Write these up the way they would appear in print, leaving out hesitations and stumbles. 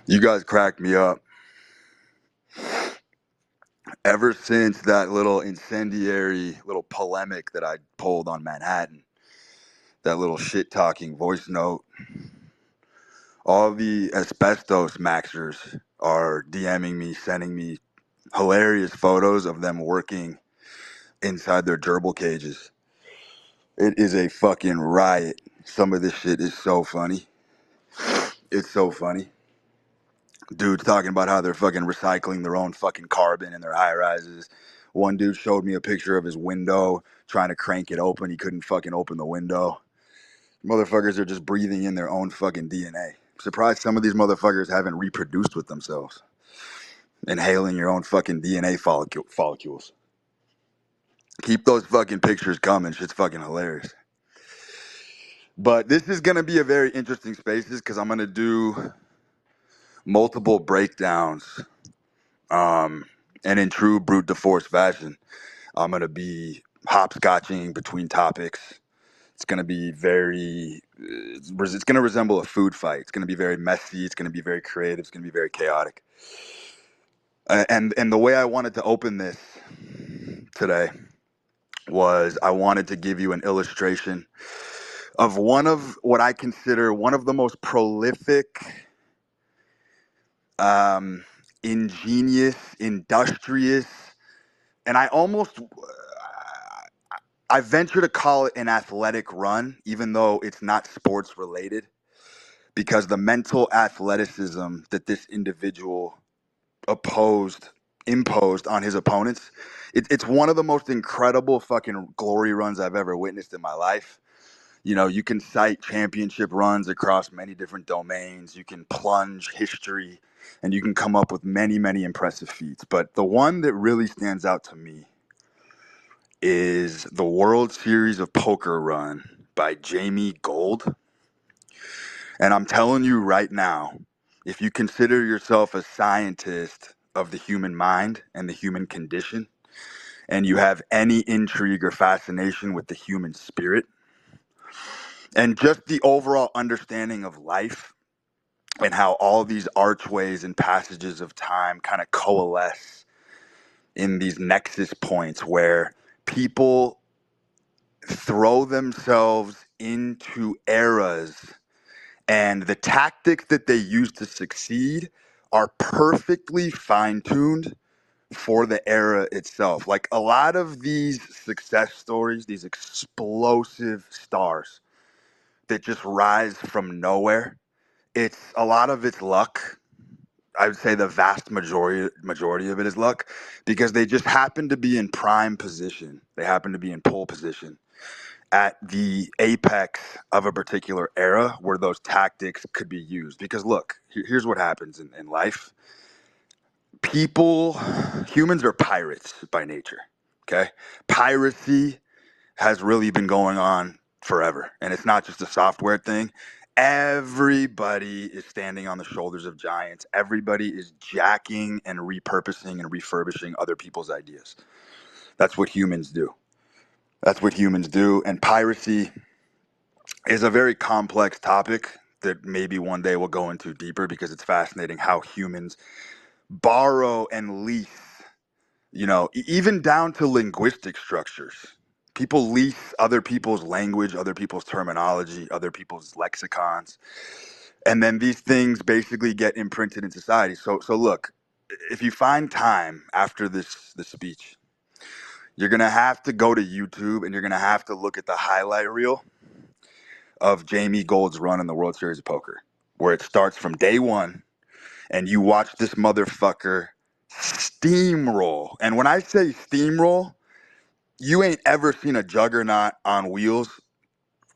You guys cracked me up. Ever since that little incendiary little polemic that I pulled on Manhattan, that little shit talking voice note, all the asbestos maxers are DMing me, sending me hilarious photos of them working inside their gerbil cages. It is a fucking riot. Some of this shit is so funny. It's so funny. Dudes talking about how they're fucking recycling their own fucking carbon in their high rises. One dude showed me a picture of his window trying to crank it open. He couldn't fucking open the window. Motherfuckers are just breathing in their own fucking DNA. Surprised some of these motherfuckers haven't reproduced with themselves. Inhaling your own fucking DNA follicles. Keep those fucking pictures coming. Shit's fucking hilarious. But this is going to be a very interesting spaces because I'm going to do multiple breakdowns. And in true brute de force fashion, I'm going to be hopscotching between topics. It's going to be it's going to resemble a food fight. It's going to be very messy. It's going to be very creative. It's going to be very chaotic. And the way I wanted to open this today was I wanted to give you an illustration of one of what I consider one of the most prolific, ingenious, industrious, and I venture to call it an athletic run, even though it's not sports related, because the mental athleticism that this individual imposed on his opponents, it's one of the most incredible fucking glory runs I've ever witnessed in my life. You know, you can cite championship runs across many different domains. You can plunge history and you can come up with many, many impressive feats. But the one that really stands out to me is the World Series of Poker run by Jamie Gold. And I'm telling you right now, if you consider yourself a scientist of the human mind and the human condition, and you have any intrigue or fascination with the human spirit, and just the overall understanding of life and how all these archways and passages of time kind of coalesce in these nexus points where people throw themselves into eras and the tactics that they use to succeed are perfectly fine-tuned for the era itself. Like a lot of these success stories, these explosive stars that just rise from nowhere, it's a lot of it's luck. I would say the vast majority of it is luck because they just happen to be in prime position. They happen to be in pole position at the apex of a particular era where those tactics could be used. Because look, here's what happens in life. Humans are pirates by nature. Okay. Piracy has really been going on forever. And it's not just a software thing. Everybody is standing on the shoulders of giants. Everybody is jacking and repurposing and refurbishing other people's ideas. That's what humans do. That's what humans do. And piracy is a very complex topic that maybe one day we'll go into deeper because it's fascinating how humans borrow and lease, even down to linguistic structures. People lease other people's language, other people's terminology, other people's lexicons, and then these things basically get imprinted in society. So look, if you find time after this speech, you're gonna have to go to YouTube and you're gonna have to look at the highlight reel of Jamie Gold's run in the World Series of Poker, where it starts from day one and you watch this motherfucker steamroll. And when I say steamroll, you ain't ever seen a juggernaut on wheels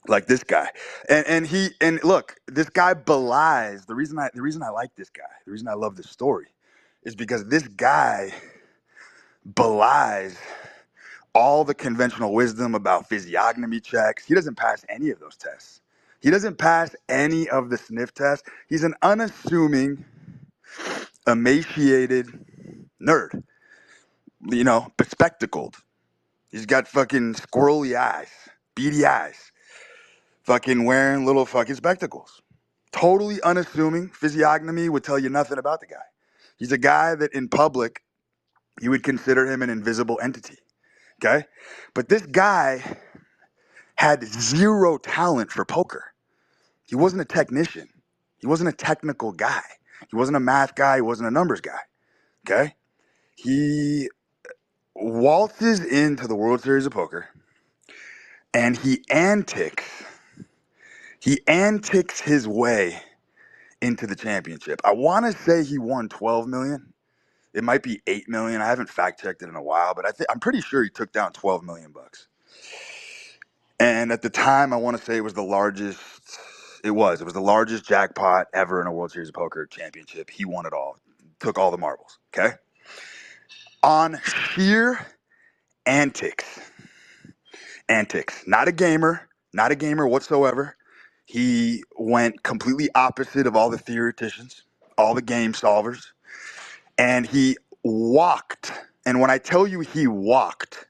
like this guy. And look, this guy belies the reason I like this guy, the reason I love this story is because this guy belies all the conventional wisdom about physiognomy checks. He doesn't pass any of those tests. He doesn't pass any of the sniff tests. He's an unassuming, emaciated nerd, bespectacled. He's got fucking squirrely eyes, beady eyes, fucking wearing little fucking spectacles, totally unassuming physiognomy would tell you nothing about the guy. He's a guy that in public, you would consider him an invisible entity. Okay? But this guy had zero talent for poker. He wasn't a technician. He wasn't a technical guy. He wasn't a math guy. He wasn't a numbers guy. Okay? He waltzes into the World Series of Poker and he antics his way into the championship. I want to say he won 12 million. It might be 8 million. I haven't fact checked it in a while, but I'm pretty sure he took down 12 million bucks. And at the time, I want to say it was the largest. It was the largest jackpot ever in a World Series of Poker championship. He won it all, took all the marbles. Okay, on sheer antics, not a gamer whatsoever. He went completely opposite of all the theoreticians, all the game solvers, and he walked. And when I tell you he walked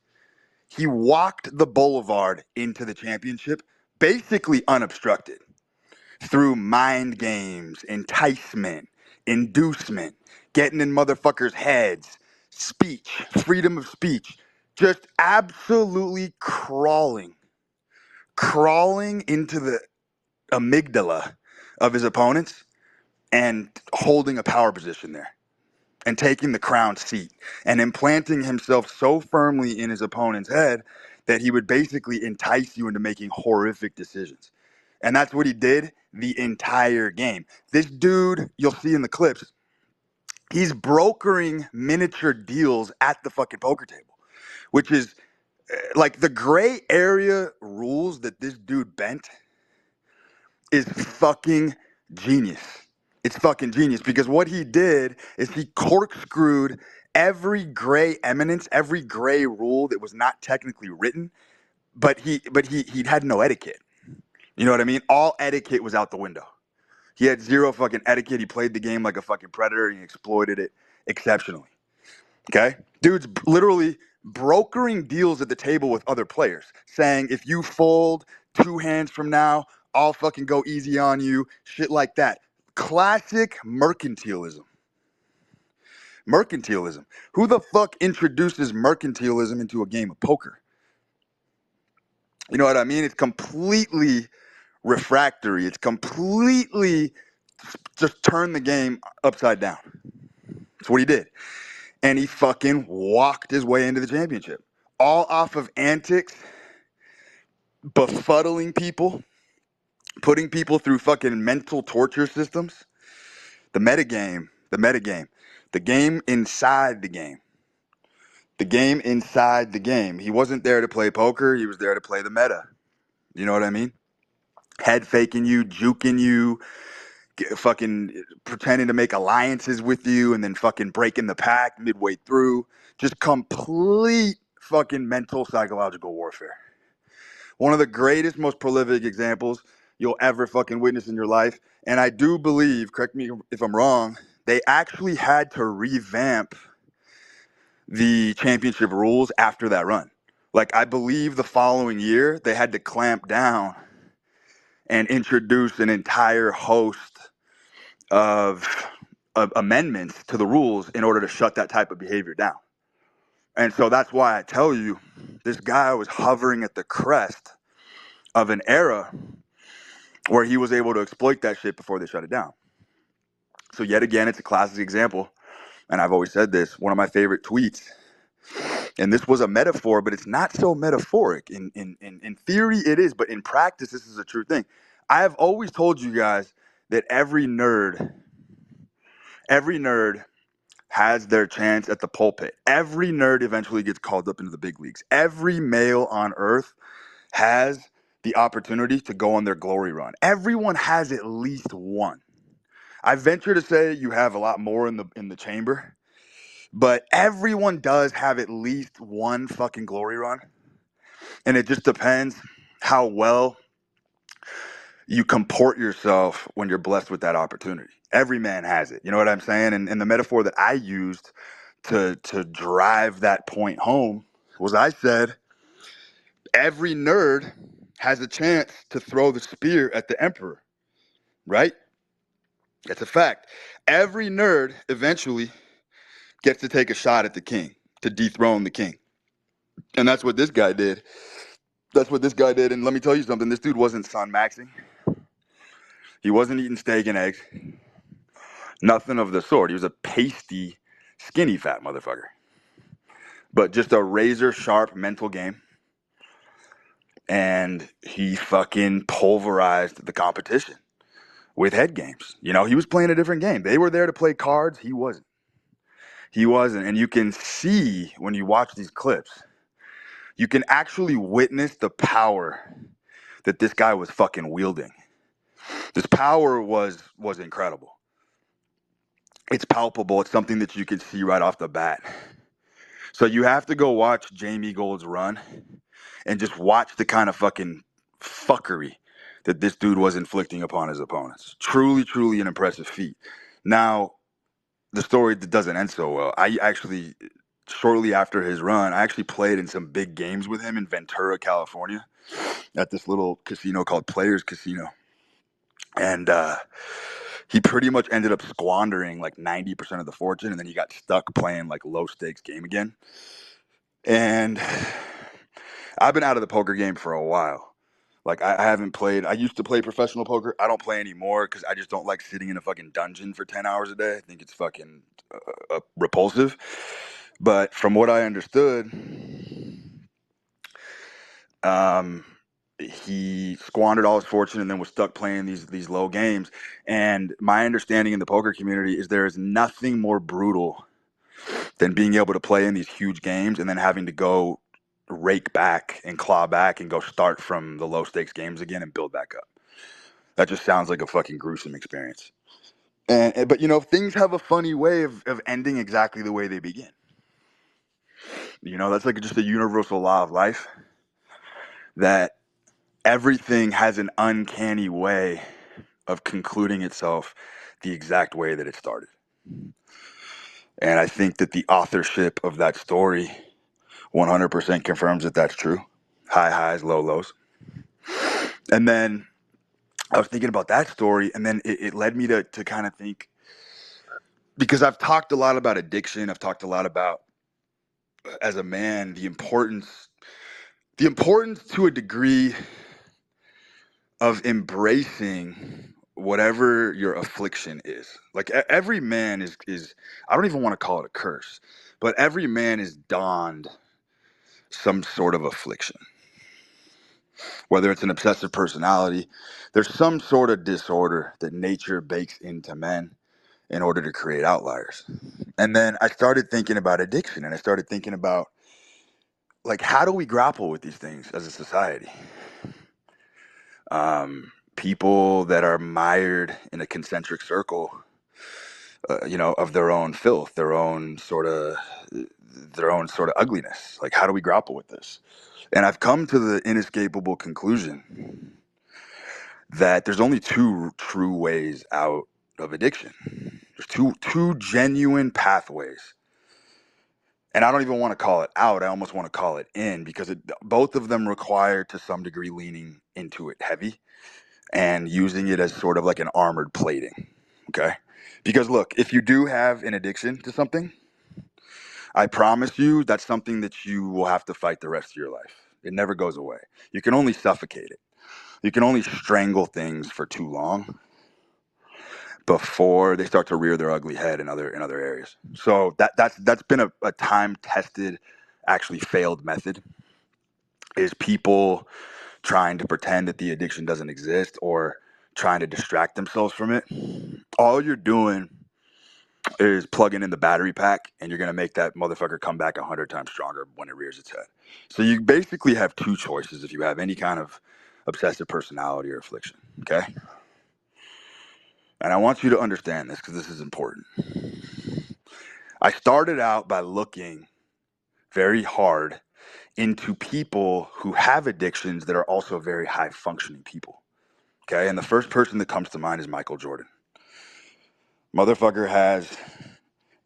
the boulevard into the championship basically unobstructed through mind games, enticement, inducement, getting in motherfuckers' heads, speech, freedom of speech, just absolutely crawling into the amygdala of his opponents and holding a power position there and taking the crown seat and implanting himself so firmly in his opponent's head that he would basically entice you into making horrific decisions. And that's what he did the entire game. This dude, you'll see in the clips, he's brokering miniature deals at the fucking poker table, which is like the gray area rules that this dude bent is fucking genius. It's fucking genius because what he did is he corkscrewed every gray eminence, every gray rule that was not technically written, but he had no etiquette. You know what I mean? All etiquette was out the window. He had zero fucking etiquette. He played the game like a fucking predator and he exploited it exceptionally. Okay? Dude's literally brokering deals at the table with other players, saying if you fold 2 hands from now, I'll fucking go easy on you. Shit like that. Classic mercantilism. Mercantilism. Who the fuck introduces mercantilism into a game of poker? You know what I mean? It's completely refractory. It's completely just turn the game upside down. That's what he did. And he fucking walked his way into the championship. All off of antics, befuddling people, putting people through fucking mental torture systems. The metagame, the game inside the game. The game inside the game. He wasn't there to play poker. He was there to play the meta. You know what I mean? Head faking you, juking you, fucking pretending to make alliances with you and then fucking breaking the pack midway through. Just complete fucking mental psychological warfare. One of the greatest, most prolific examples you'll ever fucking witness in your life. And I do believe, correct me if I'm wrong, they actually had to revamp the championship rules after that run. Like, I believe the following year, they had to clamp down and introduce an entire host of amendments to the rules in order to shut that type of behavior down. And so that's why I tell you, this guy was hovering at the crest of an era where he was able to exploit that shit before they shut it down. So yet again, it's a classic example. And I've always said this, one of my favorite tweets, and this was a metaphor, but it's not so metaphoric. In theory, it is, but in practice, this is a true thing. I have always told you guys that every nerd has their chance at the pulpit. Every nerd eventually gets called up into the big leagues. Every male on earth has the opportunity to go on their glory run. Everyone has at least one. I venture to say you have a lot more in the chamber, but everyone does have at least one fucking glory run. And it just depends how well you comport yourself when you're blessed with that opportunity. Every man has it. You know what I'm saying? And the metaphor that I used to drive that point home was I said, every nerd has a chance to throw the spear at the emperor, right? That's a fact. Every nerd eventually gets to take a shot at the king, to dethrone the king. And that's what this guy did. That's what this guy did. And let me tell you something, this dude wasn't Sun Maxing. He wasn't eating steak and eggs. Nothing of the sort. He was a pasty, skinny fat motherfucker. But just a razor sharp mental game. And he fucking pulverized the competition with head games. You know, he was playing a different game. They were there to play cards. He wasn't. He wasn't. And you can see when you watch these clips, you can actually witness the power that this guy was fucking wielding. This power was incredible. It's palpable. It's something that you can see right off the bat. So you have to go watch Jamie Gold's run and just watch the kind of fucking fuckery that this dude was inflicting upon his opponents. Truly, truly an impressive feat. Now, the story doesn't end so well. I actually, shortly after his run, I actually played in some big games with him in Ventura, California, at this little casino called Players Casino. And he pretty much ended up squandering like 90% of the fortune, and then he got stuck playing like low stakes game again. And I've been out of the poker game for a while. Like I haven't played. I used to play professional poker. I don't play anymore because I just don't like sitting in a fucking dungeon for 10 hours a day. I think it's fucking repulsive. But from what I understood, he squandered all his fortune and then was stuck playing these low games. And my understanding in the poker community is there is nothing more brutal than being able to play in these huge games and then having to go rake back and claw back and go start from the low stakes games again and build back up. That just sounds like a fucking gruesome experience. But you know, things have a funny way of ending exactly the way they begin. You know, that's like just a universal law of life, that everything has an uncanny way of concluding itself the exact way that it started. And I think that the authorship of that story 100% confirms that that's true. High highs, low lows. And then I was thinking about that story, and then it led me to kind of think, because I've talked a lot about addiction. I've talked a lot about, as a man, the importance to a degree of embracing whatever your affliction is. Like every man is I don't even want to call it a curse, but every man is donned some sort of affliction. Whether it's an obsessive personality, there's some sort of disorder that nature bakes into men in order to create outliers. And then I started thinking about addiction, and I started thinking about, like, how do we grapple with these things as a society? People that are mired in a concentric circle, of their own filth, their own sort of ugliness. Like, how do we grapple with this? And I've come to the inescapable conclusion that there's only two true ways out of addiction. There's two genuine pathways. And I don't even want to call it out. I almost want to call it in, because both of them require, to some degree, leaning into it heavy and using it as sort of like an armored plating. Okay? Because look, if you do have an addiction to something, I promise you that's something that you will have to fight the rest of your life. It never goes away. You can only suffocate it. You can only strangle things for too long before they start to rear their ugly head in other areas. So that's been a time tested, actually failed method, is people trying to pretend that the addiction doesn't exist or trying to distract themselves from it. All you're doing is plugging in the battery pack, and you're gonna make that motherfucker come back 100 times stronger when it rears its head. So you basically have two choices if you have any kind of obsessive personality or affliction. Okay. And I want you to understand this because this is important. I started out by looking very hard into people who have addictions that are also very high functioning people. Okay. And the first person that comes to mind is Michael Jordan. Motherfucker has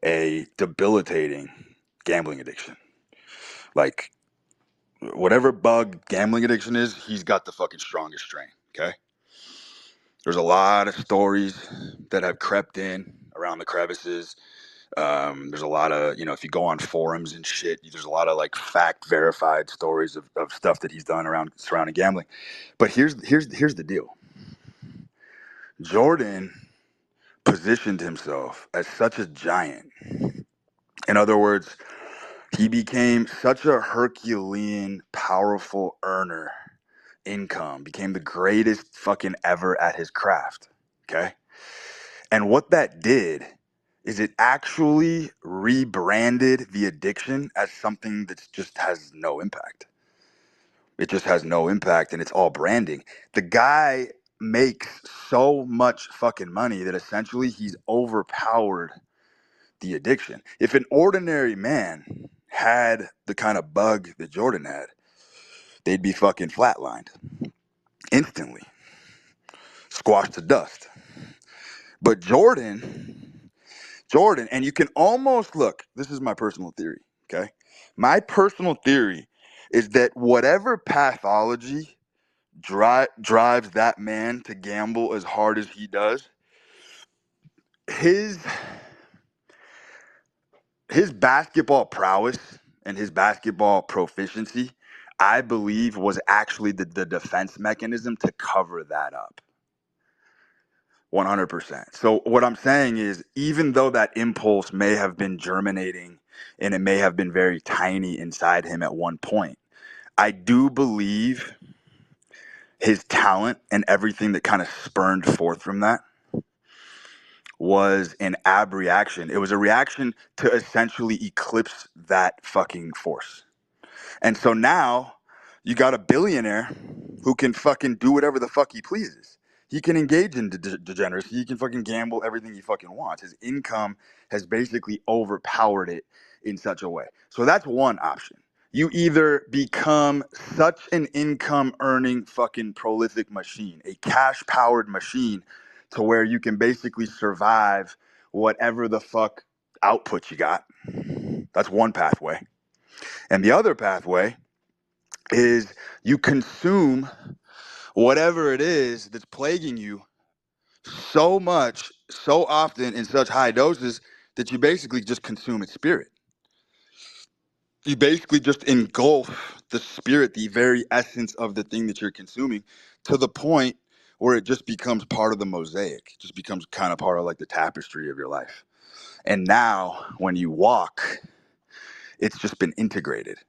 a debilitating gambling addiction. Like, whatever bug gambling addiction is, he's got the fucking strongest strain. Okay. There's a lot of stories that have crept in around the crevices. There's a lot of, if you go on forums and shit, there's a lot of like fact verified stories of stuff that he's done around surrounding gambling. But here's the deal. Jordan positioned himself as such a giant. In other words, he became such a Herculean, powerful earner income, became the greatest fucking ever at his craft. Okay. And what that did is it actually rebranded the addiction as something that just has no impact. It just has no impact and it's all branding. The guy makes so much fucking money that essentially he's overpowered the addiction. If an ordinary man had the kind of bug that Jordan had, they'd be fucking flatlined instantly, squashed to dust. But Jordan, and you can almost look, this is my personal theory, okay? My personal theory is that whatever pathology drives that man to gamble as hard as he does, his his basketball prowess and his basketball proficiency, I believe, was actually the defense mechanism to cover that up. 100%. So what I'm saying is, even though that impulse may have been germinating and it may have been very tiny inside him at one point, I do believe his talent and everything that kind of spurned forth from that was an ab reaction. It was a reaction to essentially eclipse that fucking force. And so now you got a billionaire who can fucking do whatever the fuck he pleases. He can engage in degeneracy. He can fucking gamble everything he fucking wants. His income has basically overpowered it in such a way. So that's one option. You either become such an income earning fucking prolific machine, a cash powered machine, to where you can basically survive whatever the fuck output you got. That's one pathway. And the other pathway is you consume whatever it is that's plaguing you so much, so often, in such high doses that you basically just consume its spirit. You basically just engulf the spirit, the very essence of the thing that you're consuming, to the point where it just becomes part of the mosaic. It just becomes kind of part of like the tapestry of your life. And now when you walk, it's just been integrated.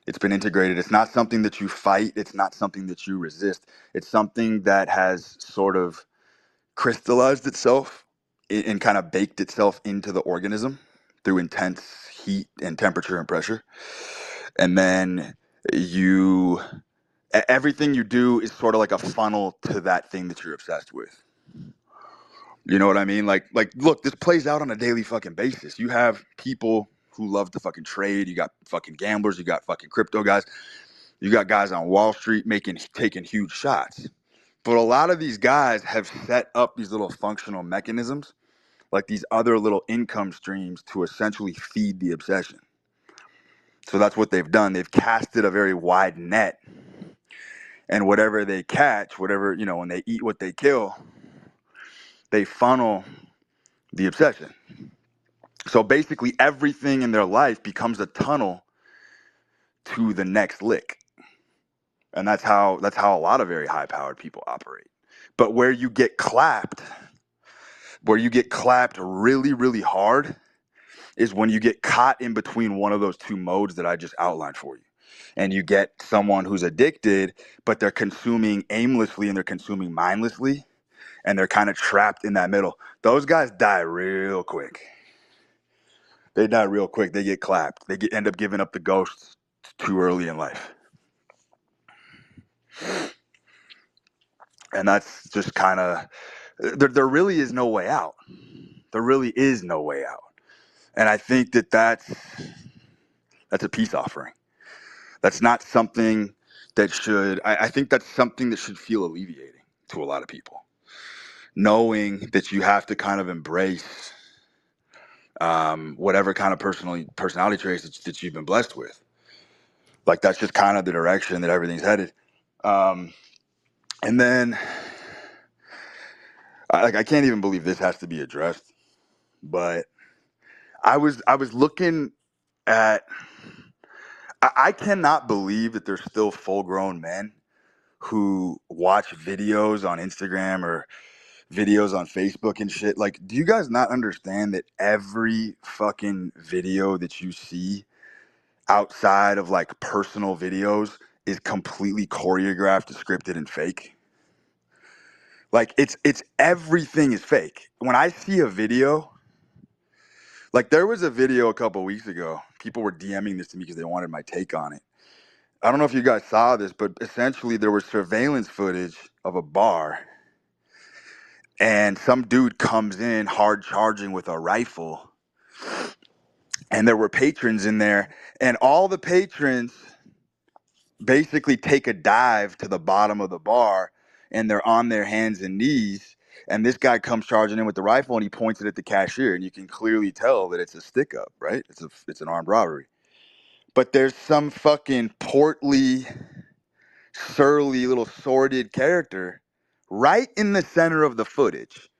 It's been integrated. It's not something that you fight. It's not something that you resist. It's something that has sort of crystallized itself and kind of baked itself into the organism through intense heat and temperature and pressure. And then you, everything you do is sort of like a funnel to that thing that you're obsessed with. You know what I mean? Look, this plays out on a daily fucking basis. You have people who love to fucking trade. You got fucking gamblers. You got fucking crypto guys. You got guys on Wall Street taking huge shots. But a lot of these guys have set up these little functional mechanisms, like these other little income streams, to essentially feed the obsession. So that's what they've done. They've casted a very wide net, and whatever they catch, whatever, when they eat what they kill, they funnel the obsession. So basically everything in their life becomes a tunnel to the next lick. And that's how a lot of very high powered people operate. But where you get clapped really, really hard, is when you get caught in between one of those two modes that I just outlined for you. And you get someone who's addicted, but they're consuming aimlessly and they're consuming mindlessly, and they're kind of trapped in that middle. Those guys die real quick. They die real quick. They get clapped. They end up giving up the ghost too early in life. And that's just kind of, there really is no way out. There really is no way out. And I think that's a peace offering. That's not something that should, I think that's something that should feel alleviating to a lot of people. Knowing that you have to kind of embrace whatever kind of personality traits that you've been blessed with. Like, that's just kind of the direction that everything's headed. And then I can't even believe this has to be addressed. But I was looking at. I cannot believe that there's still full grown men who watch videos on Instagram or videos on Facebook and shit. Like, do you guys not understand that every fucking video that you see outside of like personal videos is completely choreographed, scripted, and fake? Like, it's everything is fake. When I see a video, like there was a video a couple weeks ago, people were DMing this to me because they wanted my take on it. I don't know if you guys saw this, but essentially there was surveillance footage of a bar, and some dude comes in hard charging with a rifle, and there were patrons in there, and all the patrons basically take a dive to the bottom of the bar, and they're on their hands and knees, and this guy comes charging in with the rifle, and he points it at the cashier, and you can clearly tell that it's a stick up, right? It's an armed robbery. But there's some fucking portly, surly little sordid character right in the center of the footage.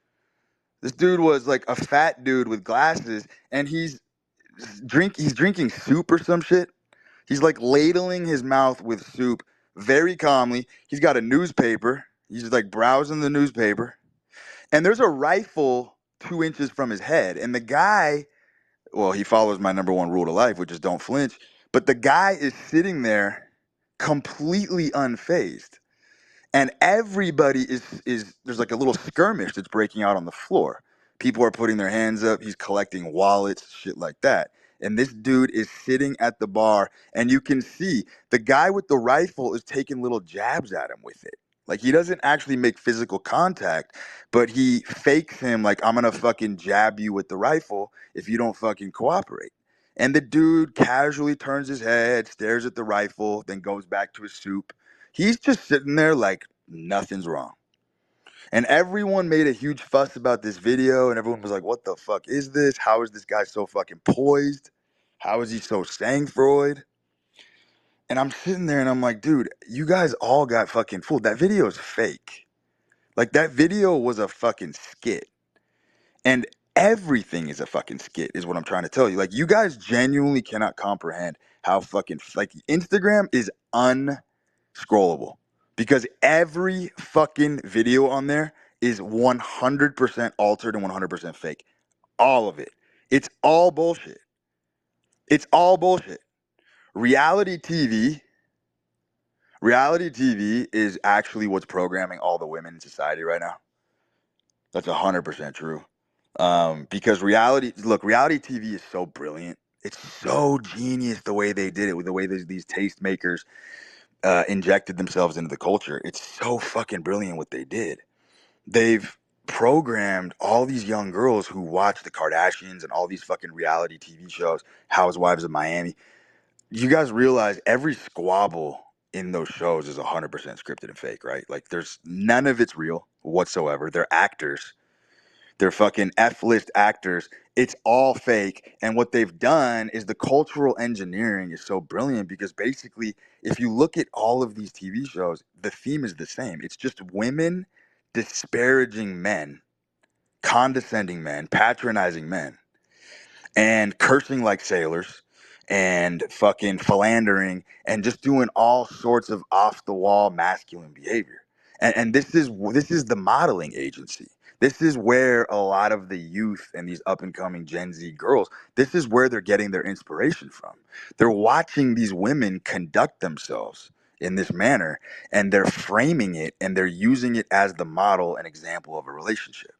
This dude was like a fat dude with glasses, and he's drinking soup or some shit. He's like ladling his mouth with soup very calmly. He's got a newspaper. He's like browsing the newspaper, and there's a rifle 2 inches from his head. And the guy, well, he follows my number one rule to life, which is don't flinch. But the guy is sitting there completely unfazed, and everybody is there's like a little skirmish that's breaking out on the floor. People are putting their hands up. He's collecting wallets, shit like that. And this dude is sitting at the bar, and you can see the guy with the rifle is taking little jabs at him with it. Like, he doesn't actually make physical contact, but he fakes him like, I'm gonna fucking jab you with the rifle if you don't fucking cooperate. And the dude casually turns his head, stares at the rifle, then goes back to his soup. He's just sitting there like nothing's wrong. And everyone made a huge fuss about this video, and everyone was like, what the fuck is this? How is this guy so fucking poised? How is he so sang-froid? And I'm sitting there and I'm like, dude, you guys all got fucking fooled. That video is fake. Like, that video was a fucking skit. And everything is a fucking skit, is what I'm trying to tell you. Like, you guys genuinely cannot comprehend how fucking, like, Instagram is unscrollable because every fucking video on there is 100% altered and 100% fake. All of it. It's all bullshit. It's all bullshit. Reality TV, reality TV is actually what's programming all the women in society right now. That's 100% true. Because reality TV is so brilliant. It's so genius the way they did it, with the way these tastemakers injected themselves into the culture. It's so fucking brilliant what they did. They've programmed all these young girls who watch the Kardashians and all these fucking reality TV shows, Housewives of Miami. You guys realize every squabble in those shows is 100% scripted and fake, right? Like, there's none of it's real whatsoever. They're actors. They're fucking F-list actors. It's all fake. And what they've done is the cultural engineering is so brilliant because basically, if you look at all of these TV shows, the theme is the same. It's just women disparaging men, condescending men, patronizing men, and cursing like sailors, and fucking philandering, and just doing all sorts of off the wall masculine behavior. And this is the modeling agency. This is where a lot of the youth and these up and coming Gen Z girls, this is where they're getting their inspiration from. They're watching these women conduct themselves in this manner, and they're framing it, and they're using it as the model and example of a relationship.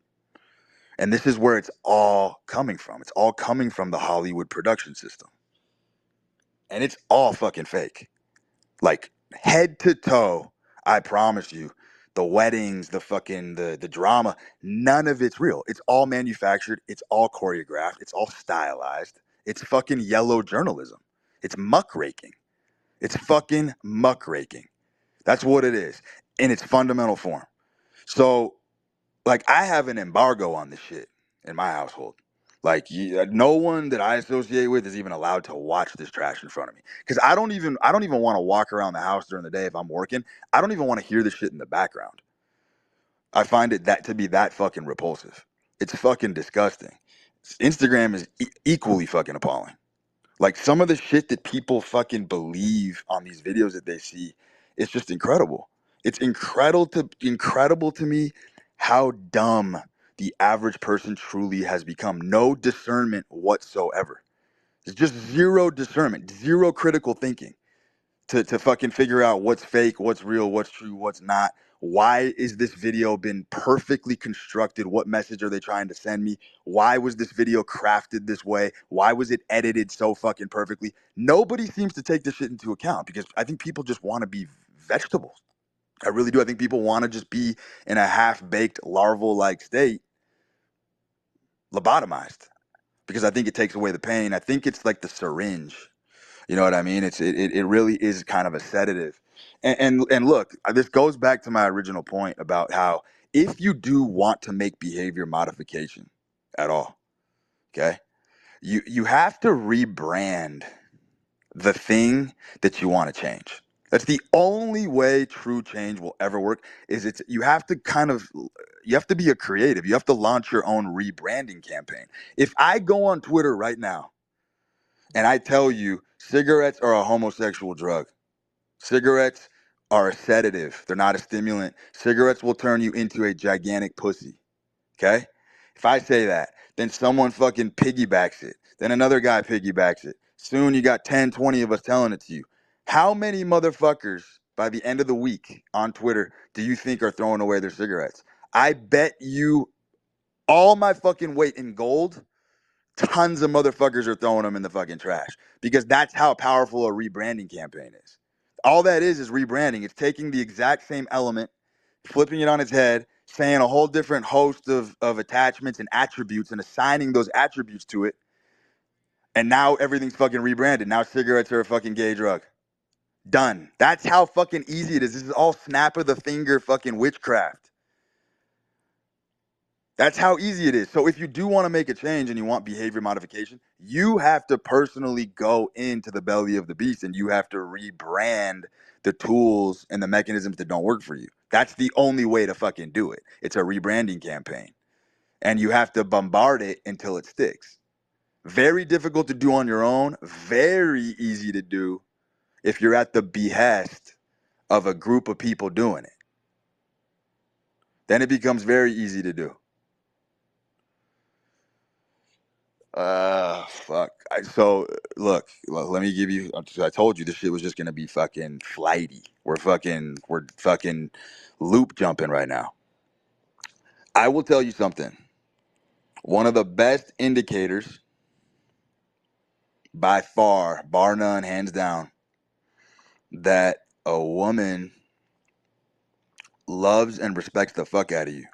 And this is where it's all coming from. It's all coming from the Hollywood production system. And it's all fucking fake. Like, head to toe, I promise you. The weddings, the fucking the drama, none of it's real. It's all manufactured, it's all choreographed, it's all stylized. It's fucking yellow journalism. It's muckraking. It's fucking muckraking. That's what it is in its fundamental form. So, like, I have an embargo on this shit in my household. Like, no one that I associate with is even allowed to watch this trash in front of me, because I don't even want to walk around the house during the day if I'm working. I don't even want to hear this shit in the background. I find it that to be that fucking repulsive. It's fucking disgusting. Instagram is equally fucking appalling. Like some of the shit that people fucking believe on these videos that they see, it's just incredible. It's incredible to me how dumb the average person truly has become. No discernment whatsoever. It's just zero discernment, zero critical thinking to fucking figure out what's fake, what's real, what's true, what's not. Why is this video been perfectly constructed? What message are they trying to send me? Why was this video crafted this way? Why was it edited so fucking perfectly? Nobody seems to take this shit into account because I think people just want to be vegetables. I really do. I think people want to just be in a half-baked larval-like state, lobotomized, because I think it takes away the pain. I think it's like the syringe. You know what I mean? It really is kind of a sedative. And look, this goes back to my original point about how if you do want to make behavior modification at all, okay, you have to rebrand the thing that you want to change. That's the only way true change will ever work. Is it's you have to kind of you have to be a creative. You have to launch your own rebranding campaign. If I go on Twitter right now and I tell you cigarettes are a homosexual drug. Cigarettes are a sedative. They're not a stimulant. Cigarettes will turn you into a gigantic pussy. Okay? If I say that, then someone fucking piggybacks it. Then another guy piggybacks it. Soon you got 10, 20 of us telling it to you. How many motherfuckers by the end of the week on Twitter do you think are throwing away their cigarettes? I bet you all my fucking weight in gold tons of motherfuckers are throwing them in the fucking trash because that's how powerful a rebranding campaign is. All that is rebranding. It's taking the exact same element, flipping it on its head, saying a whole different host of attachments and attributes and assigning those attributes to it. And now everything's fucking rebranded. Now cigarettes are a fucking gay drug. Done. That's how fucking easy it is. This is all snap of the finger fucking witchcraft. That's how easy it is. So if you do want to make a change and you want behavior modification, you have to personally go into the belly of the beast and you have to rebrand the tools and the mechanisms that don't work for you. That's the only way to fucking do it. It's a rebranding campaign. And you have to bombard it until it sticks. Very difficult to do on your own, very easy to do if you're at the behest of a group of people doing it. Then it becomes very easy to do. Fuck. So look, let me give you. I told you this shit was just gonna be fucking flighty. We're fucking loop jumping right now. I will tell you something. One of the best indicators, by far, bar none, hands down, that a woman loves and respects the fuck out of you.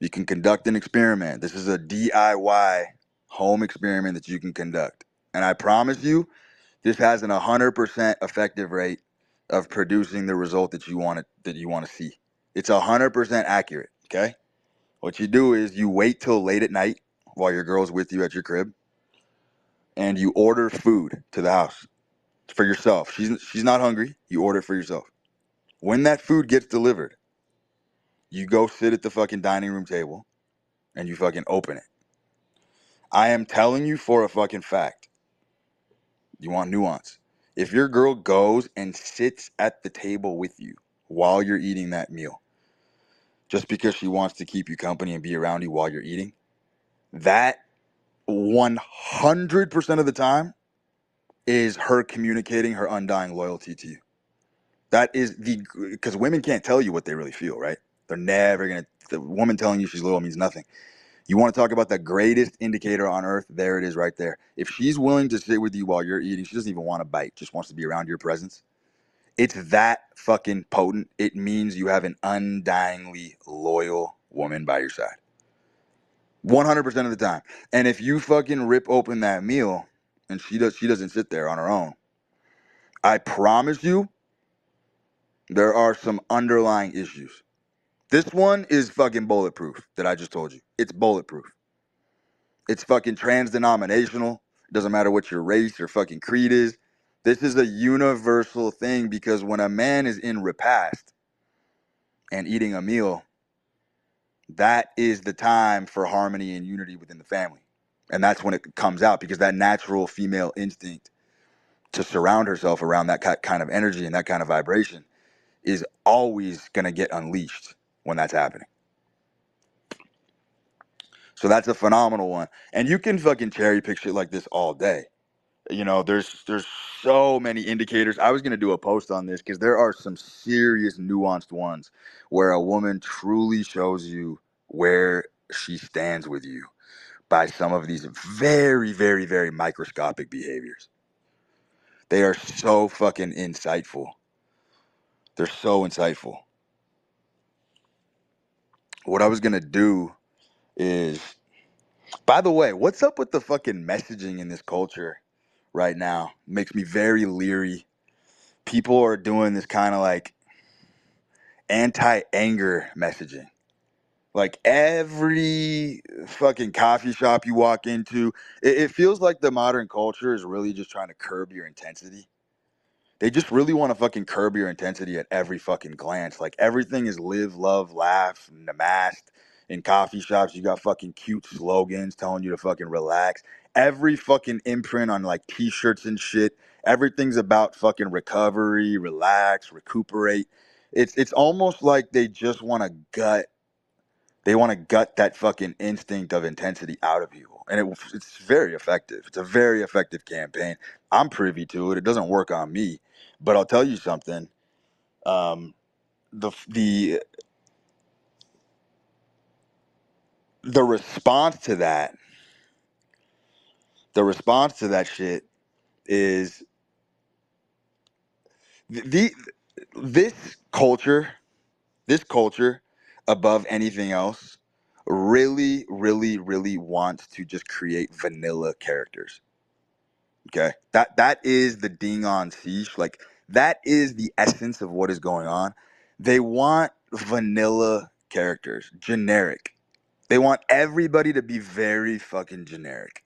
You can conduct an experiment. This is a DIY home experiment that you can conduct, and I promise you, this has an 100% effective rate of producing the result that you want to see. It's 100% accurate. Okay. What you do is you wait till late at night while your girl's with you at your crib, and you order food to the house for yourself. She's not hungry. You order it for yourself. When that food gets delivered, you go sit at the fucking dining room table and you fucking open it. I am telling you for a fucking fact. You want nuance. If your girl goes and sits at the table with you while you're eating that meal, just because she wants to keep you company and be around you while you're eating, that 100% of the time is her communicating her undying loyalty to you. That is because women can't tell you what they really feel, right? They're never gonna, the woman telling you she's loyal means nothing. You want to talk about the greatest indicator on earth? There it is right there. If she's willing to sit with you while you're eating, she doesn't even want to bite, just wants to be around your presence. It's that fucking potent. It means you have an undyingly loyal woman by your side. 100% of the time. And if you fucking rip open that meal and she doesn't sit there on her own, I promise you there are some underlying issues. This one is fucking bulletproof that I just told you. It's bulletproof. It's fucking trans-denominational. It doesn't matter what your race or fucking creed is. This is a universal thing because when a man is in repast and eating a meal, that is the time for harmony and unity within the family. And that's when it comes out, because that natural female instinct to surround herself around that kind of energy and that kind of vibration is always going to get unleashed when that's happening. So that's a phenomenal one. And you can fucking cherry pick shit like this all day. You know, there's so many indicators. I was going to do a post on this because there are some serious nuanced ones where a woman truly shows you where she stands with you by some of these very, very, very microscopic behaviors. They are so fucking insightful. They're so insightful. What I was going to do is, by the way, what's up with the fucking messaging in this culture right now? Makes me very leery. People are doing this kind of like anti-anger messaging. Like every fucking coffee shop you walk into, it feels like the modern culture is really just trying to curb your intensity. They just really want to fucking curb your intensity at every fucking glance. Like everything is live, love, laugh, namaste. In coffee shops, you got fucking cute slogans telling you to fucking relax. Every fucking imprint on like t-shirts and shit, everything's about fucking recovery, relax, recuperate. It's almost like they just want to gut. They want to gut that fucking instinct of intensity out of people. And it's very effective. It's a very effective campaign. I'm privy to it. It doesn't work on me. But I'll tell you something. Um, the the the response to that, the response to that shit is the this culture, this culture above anything else really, really, really wants to just create vanilla characters. Okay, that is the ding on siege. Like that is the essence of what is going on. They want vanilla characters, generic. They want everybody to be very fucking generic,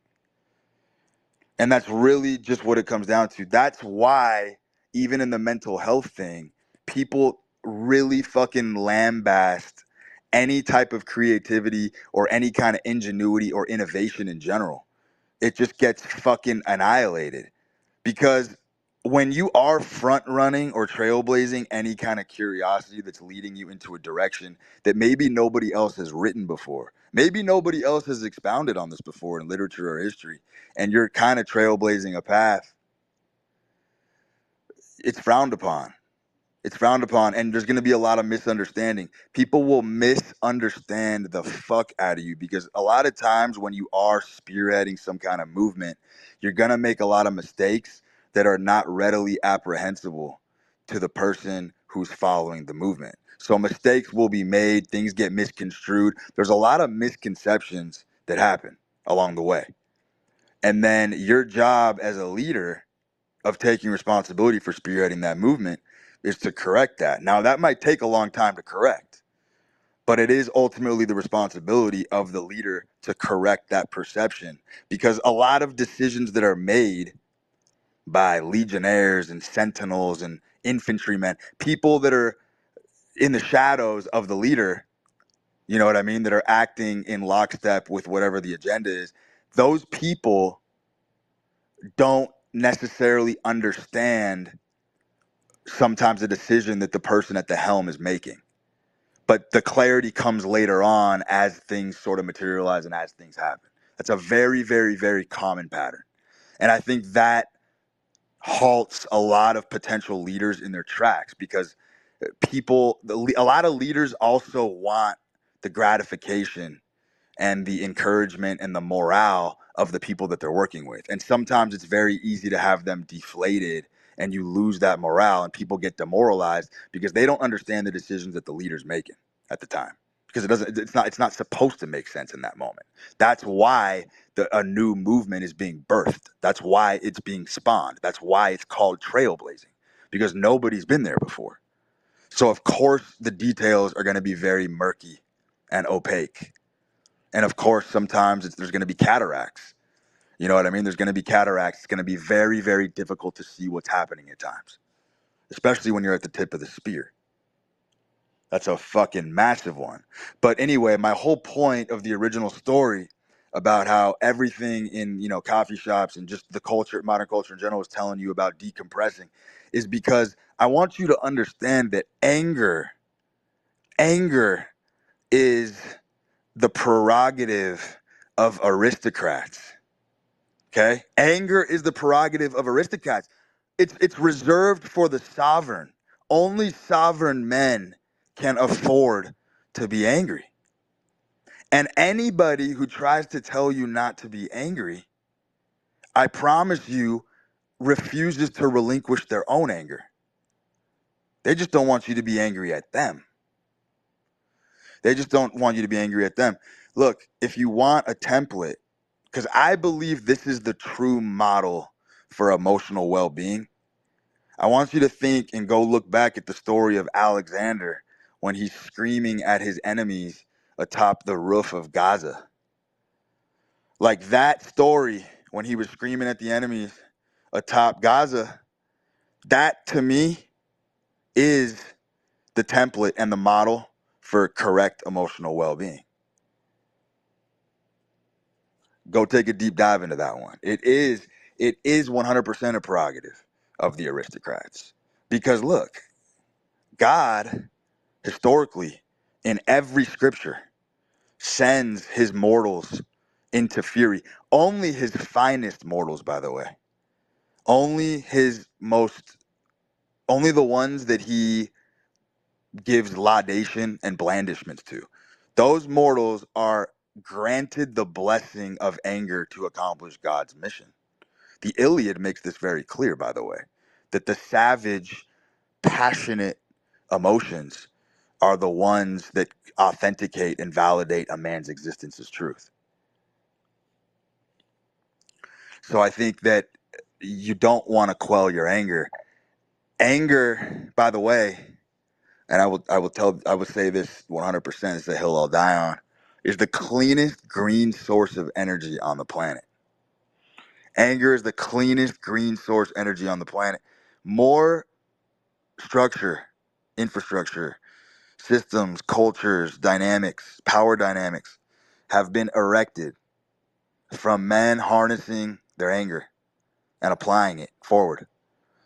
and that's really just what it comes down to. That's why even in the mental health thing, people really fucking lambast any type of creativity or any kind of ingenuity or innovation in general. It just gets fucking annihilated. Because when you are front running or trailblazing any kind of curiosity that's leading you into a direction that maybe nobody else has written before, maybe nobody else has expounded on this before in literature or history, and you're kind of trailblazing a path, it's frowned upon. It's frowned upon, and there's going to be a lot of misunderstanding. People will misunderstand the fuck out of you because a lot of times when you are spearheading some kind of movement, you're going to make a lot of mistakes that are not readily apprehensible to the person who's following the movement. So mistakes will be made, things get misconstrued. There's a lot of misconceptions that happen along the way. And then your job as a leader of taking responsibility for spearheading that movement is to correct that. Now, that might take a long time to correct, but it is ultimately the responsibility of the leader to correct that perception because a lot of decisions that are made by legionnaires and sentinels and infantrymen, people that are in the shadows of the leader, you know what I mean, that are acting in lockstep with whatever the agenda is, those people don't necessarily understand sometimes a decision that the person at the helm is making. But the clarity comes later on as things sort of materialize and as things happen. That's a very, very, very common pattern. And I think that halts a lot of potential leaders in their tracks because a lot of leaders also want the gratification and the encouragement and the morale of the people that they're working with. And sometimes it's very easy to have them deflated and you lose that morale and people get demoralized because they don't understand the decisions that the leader's making at the time. Because it's not supposed to make sense in that moment. That's why a new movement is being birthed. That's why it's being spawned. That's why it's called trailblazing. Because nobody's been there before. So of course the details are going to be very murky and opaque, and of course, sometimes there's going to be cataracts. You know what I mean? There's going to be cataracts. It's going to be very, very difficult to see what's happening at times, especially when you're at the tip of the spear. That's a fucking massive one. But anyway, my whole point of the original story about how everything in, coffee shops and just the culture, modern culture in general, is telling you about decompressing is because I want you to understand that anger is the prerogative of aristocrats. Okay? Anger is the prerogative of aristocrats. It's reserved for the sovereign. Only sovereign men can afford to be angry. And anybody who tries to tell you not to be angry, I promise you, refuses to relinquish their own anger. They just don't want you to be angry at them. They just don't want you to be angry at them. Look, if you want a template, because I believe this is the true model for emotional well-being, I want you to think and go look back at the story of Alexander when he's screaming at his enemies atop the roof of Gaza. Like that story when he was screaming at the enemies atop Gaza, that to me is the template and the model for correct emotional well-being. Go take a deep dive into that one. It is 100% a prerogative of the aristocrats. Because look, God historically in every scripture sends his mortals into fury. Only his finest mortals, by the way. Only only the ones that he gives laudation and blandishments to. Those mortals are granted the blessing of anger to accomplish God's mission. The Iliad makes this very clear, by the way, that the savage, passionate emotions are the ones that authenticate and validate a man's existence as truth. So I think that you don't want to quell your anger. Anger, by the way, and I would say this 100%, it's a hill I'll die on, is the cleanest green source of energy on the planet. Anger is the cleanest green source energy on the planet. More structure, infrastructure, systems, cultures, dynamics, power dynamics have been erected from men harnessing their anger and applying it forward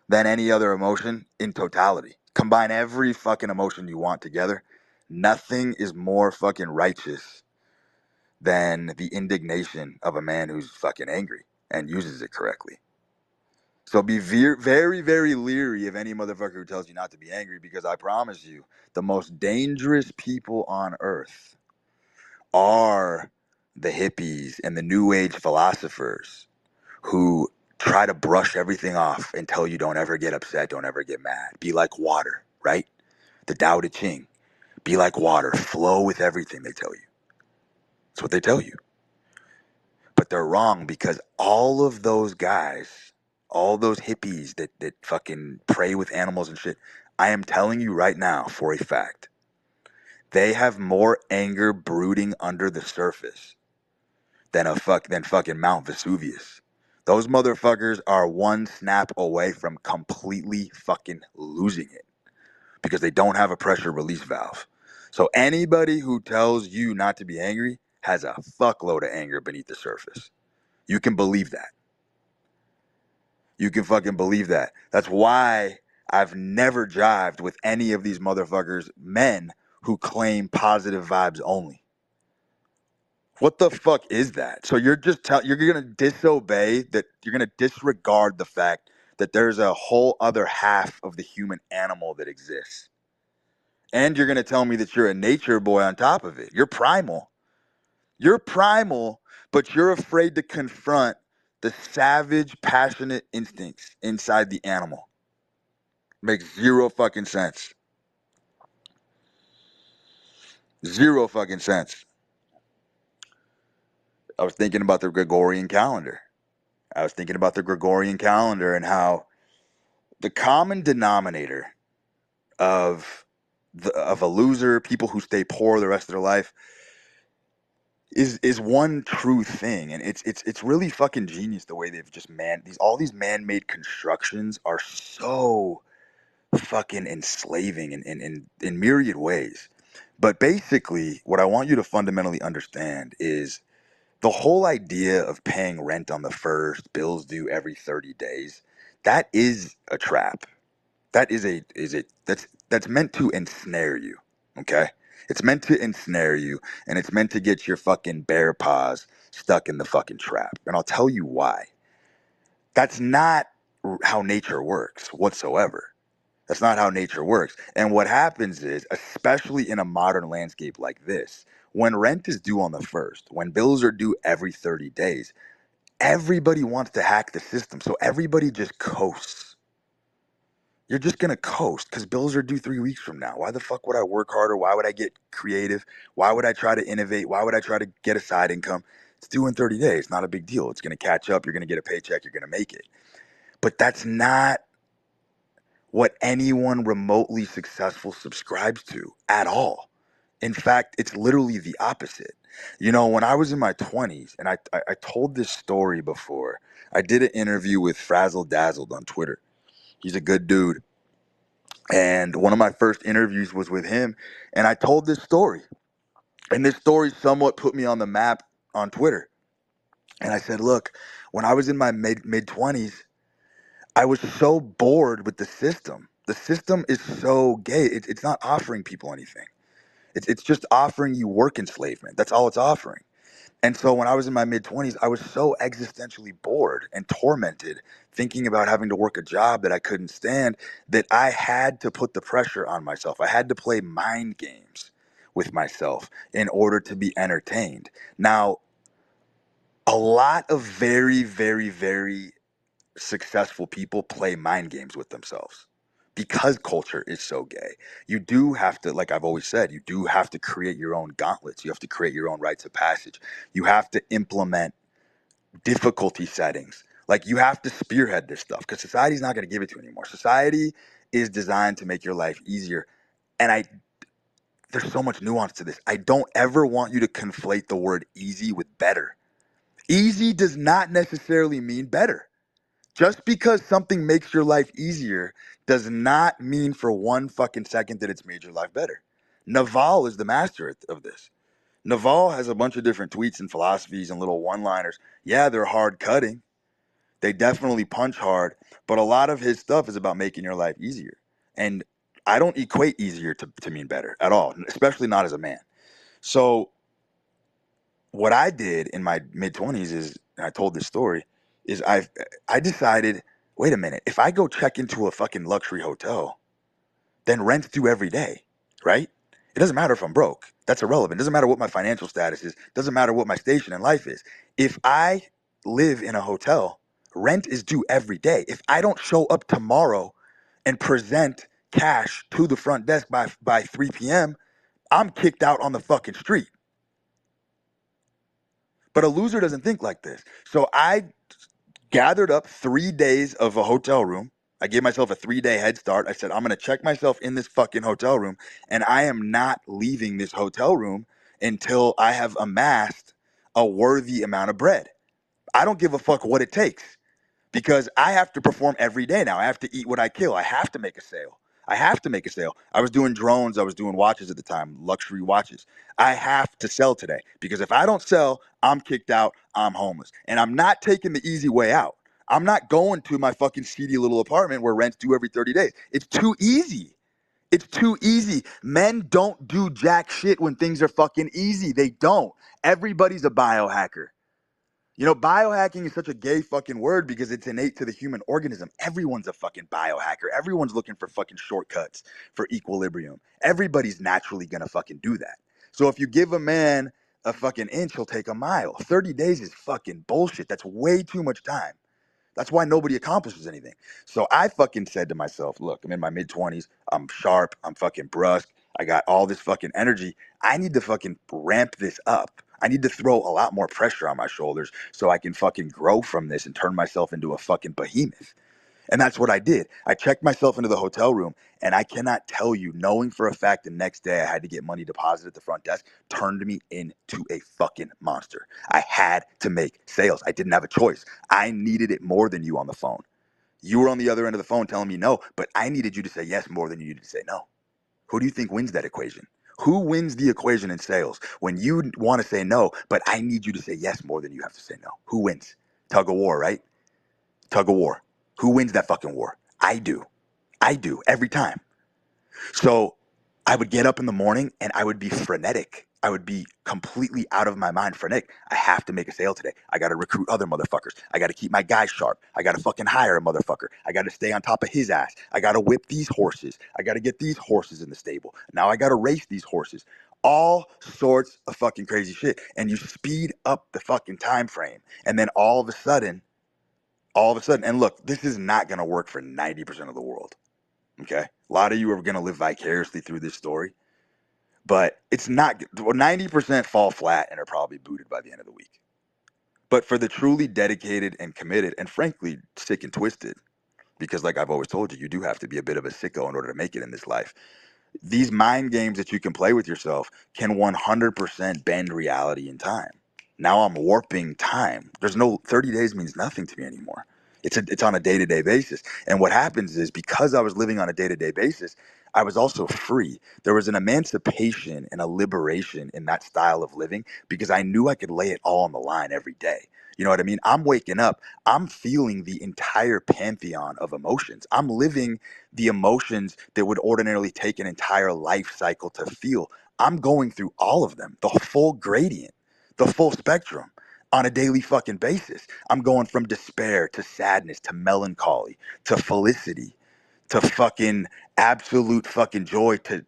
than any other emotion in totality. Combine every fucking emotion you want together. Nothing is more fucking righteous than the indignation of a man who's fucking angry and uses it correctly. So be very, very leery of any motherfucker who tells you not to be angry, because I promise you, the most dangerous people on earth are the hippies and the new age philosophers who try to brush everything off and tell you don't ever get upset, don't ever get mad. Be like water, right? The Tao Te Ching. Be like water, flow with everything they tell you. That's what they tell you. But they're wrong, because all of those guys, all those hippies that fucking pray with animals and shit, I am telling you right now for a fact, they have more anger brooding under the surface than fucking Mount Vesuvius. Those motherfuckers are one snap away from completely fucking losing it because they don't have a pressure release valve. So anybody who tells you not to be angry has a fuckload of anger beneath the surface. You can believe that. You can fucking believe that. That's why I've never jived with any of these motherfuckers, men who claim positive vibes only. What the fuck is that? So you're just you're gonna disobey that. You're gonna disregard the fact that there's a whole other half of the human animal that exists, and you're gonna tell me that you're a nature boy on top of it. You're primal. You're primal, but you're afraid to confront the savage, passionate instincts inside the animal. Makes zero fucking sense. Zero fucking sense. I was thinking about the Gregorian calendar. And how the common denominator of of a loser, people who stay poor the rest of their life, is one true thing. And it's really fucking genius the way they've just all these man-made constructions are so fucking enslaving in myriad ways. But basically, what I want you to fundamentally understand is the whole idea of paying rent on the first, bills due every 30 days, that is a trap. That that's meant to ensnare you. Okay? It's meant to ensnare you, and it's meant to get your fucking bear paws stuck in the fucking trap. And I'll tell you why. That's not how nature works whatsoever. That's not how nature works. And what happens is, especially in a modern landscape like this, when rent is due on the first, when bills are due every 30 days, everybody wants to hack the system. So everybody just coasts. You're just going to coast because bills are due 3 weeks from now. Why the fuck would I work harder? Why would I get creative? Why would I try to innovate? Why would I try to get a side income? It's due in 30 days. Not a big deal. It's going to catch up. You're going to get a paycheck. You're going to make it. But that's not what anyone remotely successful subscribes to at all. In fact, it's literally the opposite. You know, when I was in my 20s, and I told this story before, I did an interview with Frazzle Dazzled on Twitter. He's a good dude. And one of my first interviews was with him. And I told this story. And this story somewhat put me on the map on Twitter. And I said, look, when I was in my mid 20s, I was so bored with the system. The system is so gay. It's not offering people anything. It's just offering you work enslavement. That's all it's offering. And so when I was in my mid 20s, I was so existentially bored and tormented thinking about having to work a job that I couldn't stand that I had to put the pressure on myself. I had to play mind games with myself in order to be entertained. Now, a lot of very, very, very successful people play mind games with themselves because culture is so gay. You do have to, like I've always said, you do have to create your own gauntlets. You have to create your own rites of passage. You have to implement difficulty settings. Like you have to spearhead this stuff because society's not going to give it to you anymore. Society is designed to make your life easier. And there's so much nuance to this. I don't ever want you to conflate the word easy with better. Easy does not necessarily mean better. Just because something makes your life easier does not mean for one fucking second that it's made your life better. Naval is the master of this. Naval has a bunch of different tweets and philosophies and little one-liners. Yeah, they're hard cutting. They definitely punch hard, but a lot of his stuff is about making your life easier. And I don't equate easier to mean better at all, especially not as a man. So what I did in my mid 20s is, and I told this story, is I decided, wait a minute, if I go check into a fucking luxury hotel, then rent's due every day, right? It doesn't matter if I'm broke. That's irrelevant. It doesn't matter what my financial status is. It doesn't matter what my station in life is. If I live in a hotel, rent is due every day. If I don't show up tomorrow and present cash to the front desk by 3 p.m., I'm kicked out on the fucking street. But a loser doesn't think like this. So I gathered up 3 days of a hotel room. I gave myself a 3 day head start. I said, I'm going to check myself in this fucking hotel room, and I am not leaving this hotel room until I have amassed a worthy amount of bread. I don't give a fuck what it takes because I have to perform every day now. I have to eat what I kill. I have to make a sale. I have to make a sale. I was doing drones. I was doing watches at the time, luxury watches. I have to sell today because if I don't sell, I'm kicked out. I'm homeless. And I'm not taking the easy way out. I'm not going to my fucking seedy little apartment where rent's due every 30 days. It's too easy. It's too easy. Men don't do jack shit when things are fucking easy. They don't. Everybody's a biohacker. You know, biohacking is such a gay fucking word because it's innate to the human organism. Everyone's a fucking biohacker. Everyone's looking for fucking shortcuts for equilibrium. Everybody's naturally gonna fucking do that. So if you give a man a fucking inch, he'll take a mile. 30 days is fucking bullshit. That's way too much time. That's why nobody accomplishes anything. So I fucking said to myself, look, I'm in my mid 20s. I'm sharp. I'm fucking brusque. I got all this fucking energy. I need to fucking ramp this up. I need to throw a lot more pressure on my shoulders so I can fucking grow from this and turn myself into a fucking behemoth. And that's what I did. I checked myself into the hotel room, and I cannot tell you, knowing for a fact the next day I had to get money deposited at the front desk, turned me into a fucking monster. I had to make sales. I didn't have a choice. I needed it more than you on the phone. You were on the other end of the phone telling me no, but I needed you to say yes more than you needed to say no. Who do you think wins that equation? Who wins the equation in sales when you want to say no, but I need you to say yes more than you have to say no? Who wins? Tug of war, right? Tug of war. Who wins that fucking war? I do. I do every time. So I would get up in the morning and I would be frenetic. I would be completely out of my mind frenetic. I have to make a sale today. I got to recruit other motherfuckers. I got to keep my guys sharp. I got to fucking hire a motherfucker. I got to stay on top of his ass. I got to whip these horses. I got to get these horses in the stable. Now I got to race these horses. All sorts of fucking crazy shit. And you speed up the fucking time frame. And then all of a sudden, and look, this is not going to work for 90% of the world. Okay. A lot of you are going to live vicariously through this story, but it's not 90% fall flat and are probably booted by the end of the week. But for the truly dedicated and committed, and frankly, sick and twisted, because like I've always told you, you do have to be a bit of a sicko in order to make it in this life. These mind games that you can play with yourself can 100% bend reality and time. Now I'm warping time. There's no 30 days means nothing to me anymore. It's on a day-to-day basis. And what happens is because I was living on a day-to-day basis, I was also free. There was an emancipation and a liberation in that style of living because I knew I could lay it all on the line every day. You know what I mean? I'm waking up, I'm feeling the entire pantheon of emotions. I'm living the emotions that would ordinarily take an entire life cycle to feel. I'm going through all of them, the full gradient, the full spectrum on a daily fucking basis. I'm going from despair to sadness to melancholy to felicity to fucking absolute fucking joy to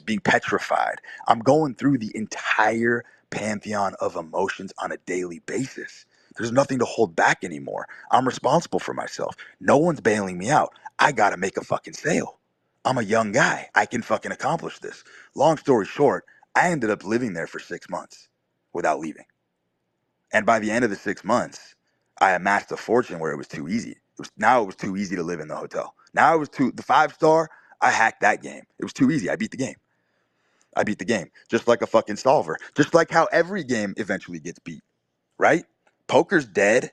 being petrified. I'm going through the entire pantheon of emotions on a daily basis. There's nothing to hold back anymore. I'm responsible for myself. No one's bailing me out. I gotta make a fucking sale. I'm a young guy. I can fucking accomplish this. Long story short, I ended up living there for 6 months without leaving. And by the end of the 6 months, I amassed a fortune where it was too easy. Now it was too easy to live in the hotel. Now it was the 5-star. I hacked that game. It was too easy. I beat the game. I beat the game. Just like a fucking solver. Just like how every game eventually gets beat, right? Poker's dead.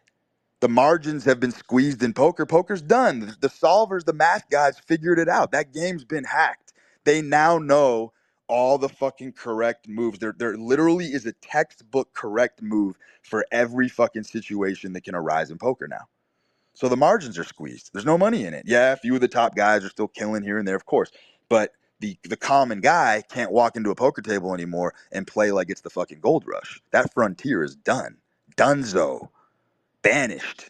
The margins have been squeezed in poker. Poker's done. The solvers, the math guys figured it out. That game's been hacked. They now know all the fucking correct moves. There literally is a textbook correct move for every fucking situation that can arise in poker now. So the margins are squeezed. There's no money in it. Yeah, a few of the top guys are still killing here and there, of course. But the common guy can't walk into a poker table anymore and play like it's the fucking gold rush. That frontier is done. Dunzo. Banished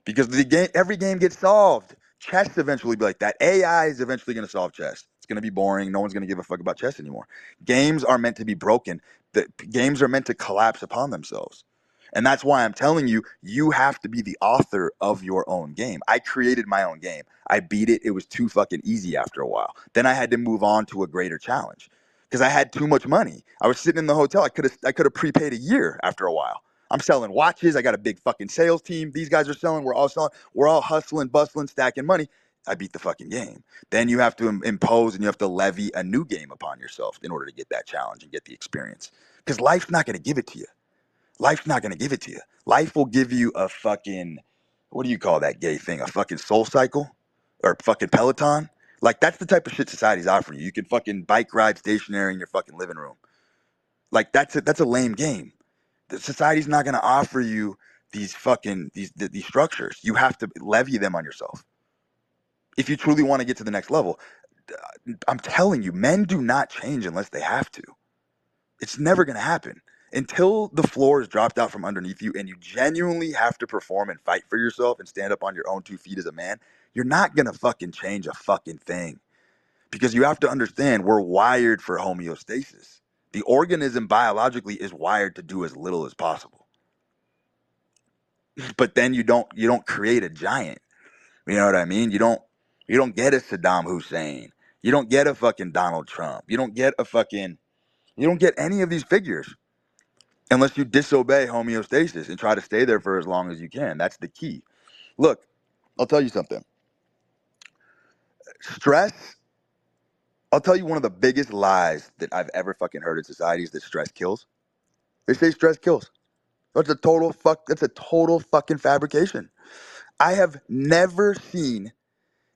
because every game gets solved. Chess eventually be like that. AI is eventually going to solve chess. It's going to be boring. No one's going to give a fuck about chess anymore. Games are meant to be broken. The games are meant to collapse upon themselves. And that's why I'm telling you, you have to be the author of your own game. I created my own game. I beat it. It was too fucking easy after a while. Then I had to move on to a greater challenge because I had too much money. I was sitting in the hotel. I could have prepaid a year after a while. I'm selling watches. I got a big fucking sales team. These guys are selling. We're all selling. We're all hustling, bustling, stacking money. I beat the fucking game. Then you have to impose and you have to levy a new game upon yourself in order to get that challenge and get the experience. Because life's not going to give it to you. Life's not going to give it to you. Life will give you a fucking, what do you call that gay thing? A fucking soul cycle or fucking Peloton? Like that's the type of shit society's offering you. You can fucking bike ride stationary in your fucking living room. Like that's a lame game. The society's not going to offer you these fucking these structures. You have to levy them on yourself if you truly want to get to the next level. I'm telling you, men do not change unless they have to. It's never going to happen until the floor is dropped out from underneath you and you genuinely have to perform and fight for yourself and stand up on your own 2 feet as a man. You're not going to fucking change a fucking thing because you have to understand we're wired for homeostasis. The organism biologically is wired to do as little as possible. But then you don't create a giant. You know what I mean? You don't get a Saddam Hussein. You don't get a fucking Donald Trump. You don't get any of these figures unless you disobey homeostasis and try to stay there for as long as you can. That's the key. Look, I'll tell you something. Stress, I'll tell you one of the biggest lies that I've ever fucking heard in society is that stress kills. They say stress kills. That's a total fucking fabrication. I have never seen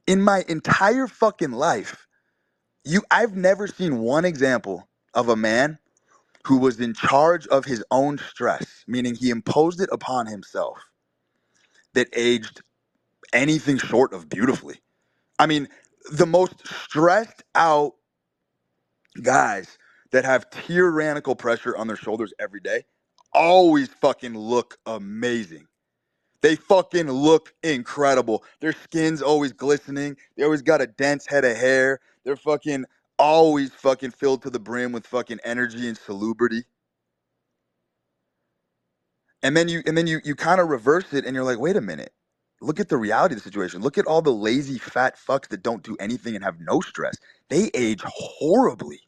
in my entire fucking life, I've never seen one example of a man who was in charge of his own stress, meaning he imposed it upon himself, that aged anything short of beautifully. I mean, the most stressed out guys that have tyrannical pressure on their shoulders every day always fucking look amazing. They fucking look incredible. Their skin's always glistening. They always got a dense head of hair. They're fucking always fucking filled to the brim with fucking energy and salubrity. And then you kind of reverse it and you're like, wait a minute. Look at the reality of the situation. Look at all the lazy fat fucks that don't do anything and have no stress. They age horribly.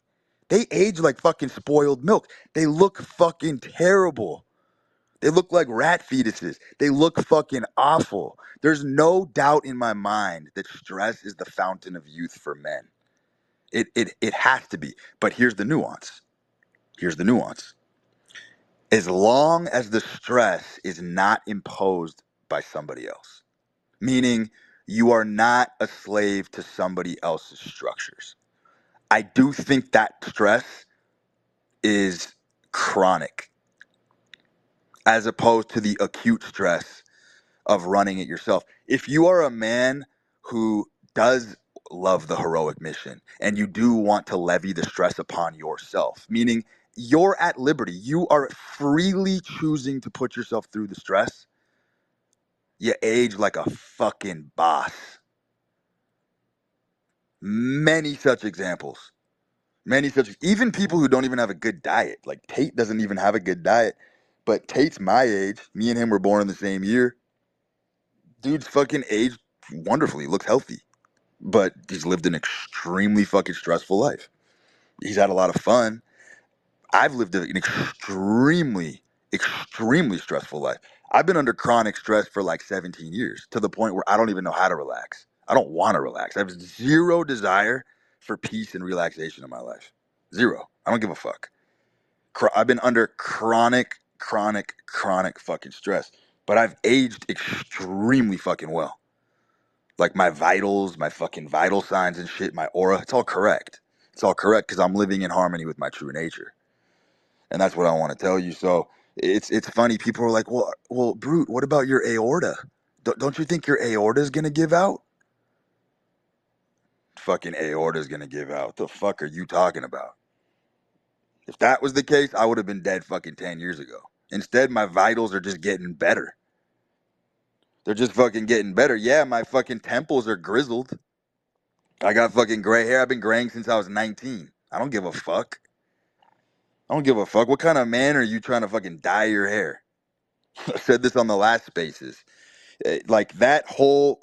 They age like fucking spoiled milk. They look fucking terrible. They look like rat fetuses. They look fucking awful. There's no doubt in my mind that stress is the fountain of youth for men. It has to be. But here's the nuance. Here's the nuance. As long as the stress is not imposed by somebody else, meaning you are not a slave to somebody else's structures. I do think that stress is chronic as opposed to the acute stress of running it yourself. If you are a man who does love the heroic mission and you do want to levy the stress upon yourself, meaning you're at liberty, you are freely choosing to put yourself through the stress, you age like a fucking boss. Many such examples. Many such, even people who don't even have a good diet. Like Tate doesn't even have a good diet, but Tate's my age. Me and him were born in the same year. Dude's fucking aged wonderfully, looks healthy, but he's lived an extremely fucking stressful life. He's had a lot of fun. I've lived an extremely stressful life. I've been under chronic stress for like 17 years to the point where I don't even know how to relax. I don't want to relax. I have zero desire for peace and relaxation in my life. Zero. I don't give a fuck. I've been under chronic fucking stress, but I've aged extremely fucking well. Like my vitals, my fucking vital signs and shit, my aura, it's all correct. It's all correct because I'm living in harmony with my true nature. And that's what I want to tell you. So it's funny. People are like, well, Brute, what about your aorta? Don't you think your aorta is gonna give out? Fucking aorta is gonna give out. What the fuck are you talking about? If that was the case, I would have been dead fucking 10 years ago. Instead, my vitals are just getting better. They're just fucking getting better. Yeah, my fucking temples are grizzled. I got fucking gray hair. I've been graying since I was 19. I don't give a fuck. I don't give a fuck. What kind of man are you trying to fucking dye your hair? I said this on the last spaces. Like that whole